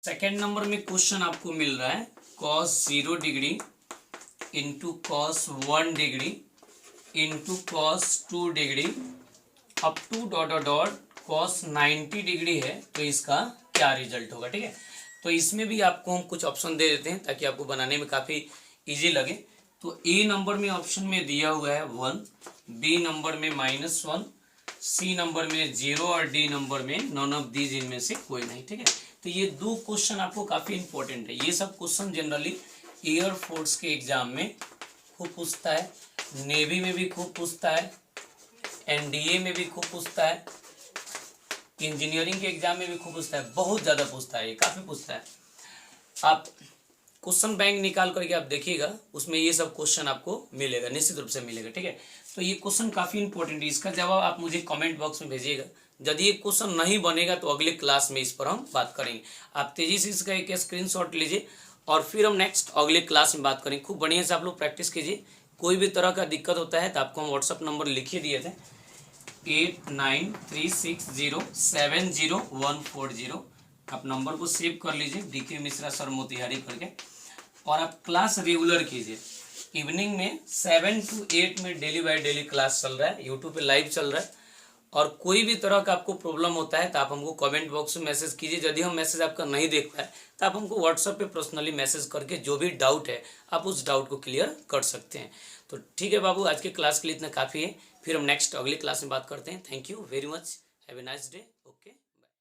सेकेंड नंबर में क्वेश्चन आपको मिल रहा है cos 0 degree into cos 1 degree into cos 2 degree up to dot dot cos 90 degree है तो इसका क्या रिजल्ट होगा, ठीक है। तो इसमें भी आपको हम कुछ ऑप्शन दे देते हैं ताकि आपको बनाने में काफ़ी इजी लगे। तो A नंबर में ऑप्शन में दिया हुआ है 1, B नंबर में -1, C नंबर में 0 और D नंबर में नॉन ऑफ दीज इनमें से कोई नहीं, ठीक है। तो ये 2 क्वेश्चन आपको काफ़ी इंपॉर्टेंट है। ये सब क्वेश्चन जनरली एयरफोर्स के एग्जाम में खूब पूछता है, नेवी में भी खूब पूछता है, NDA में भी खूब पूछता है, इंजीनियरिंग के एग्जाम में भी खूब पूछता है, बहुत ज़्यादा पूछता है, ये काफ़ी पूछता है। आप क्वेश्चन बैंक निकाल करके आप देखिएगा, उसमें ये सब क्वेश्चन आपको मिलेगा, निश्चित रूप से मिलेगा, ठीक है। तो ये क्वेश्चन काफ़ी इंपॉर्टेंट है, इसका जवाब आप मुझे कमेंट बॉक्स में भेजिएगा। यदि ये क्वेश्चन नहीं बनेगा तो अगले क्लास में इस पर हम बात करेंगे। आप तेज़ी से इसका एक स्क्रीनशॉट लीजिए और फिर हम नेक्स्ट अगले क्लास में बात करेंगे। खूब बढ़िया से आप लोग प्रैक्टिस कीजिए। कोई भी तरह का दिक्कत होता है तो आपको हम व्हाट्सअप नंबर लिखिए दिए थे 8936070140। आप नंबर को सेव कर लीजिए, DK मिश्रा सर मोतिहारी करके, और आप क्लास रेगुलर कीजिए। इवनिंग में 7 to 8 में डेली बाय डेली क्लास चल रहा है, यूट्यूब पे लाइव चल रहा है। और कोई भी तरह का आपको प्रॉब्लम होता है तो आप हमको कमेंट बॉक्स में मैसेज कीजिए। यदि हम मैसेज आपका नहीं देख पाए तो आप हमको व्हाट्सएप पे पर्सनली मैसेज करके जो भी डाउट है आप उस डाउट को क्लियर कर सकते हैं। तो ठीक है बाबू, आज के क्लास के लिए इतना काफ़ी है, फिर हम नेक्स्ट अगली क्लास में बात करते हैं। Thank you very much, have a nice day.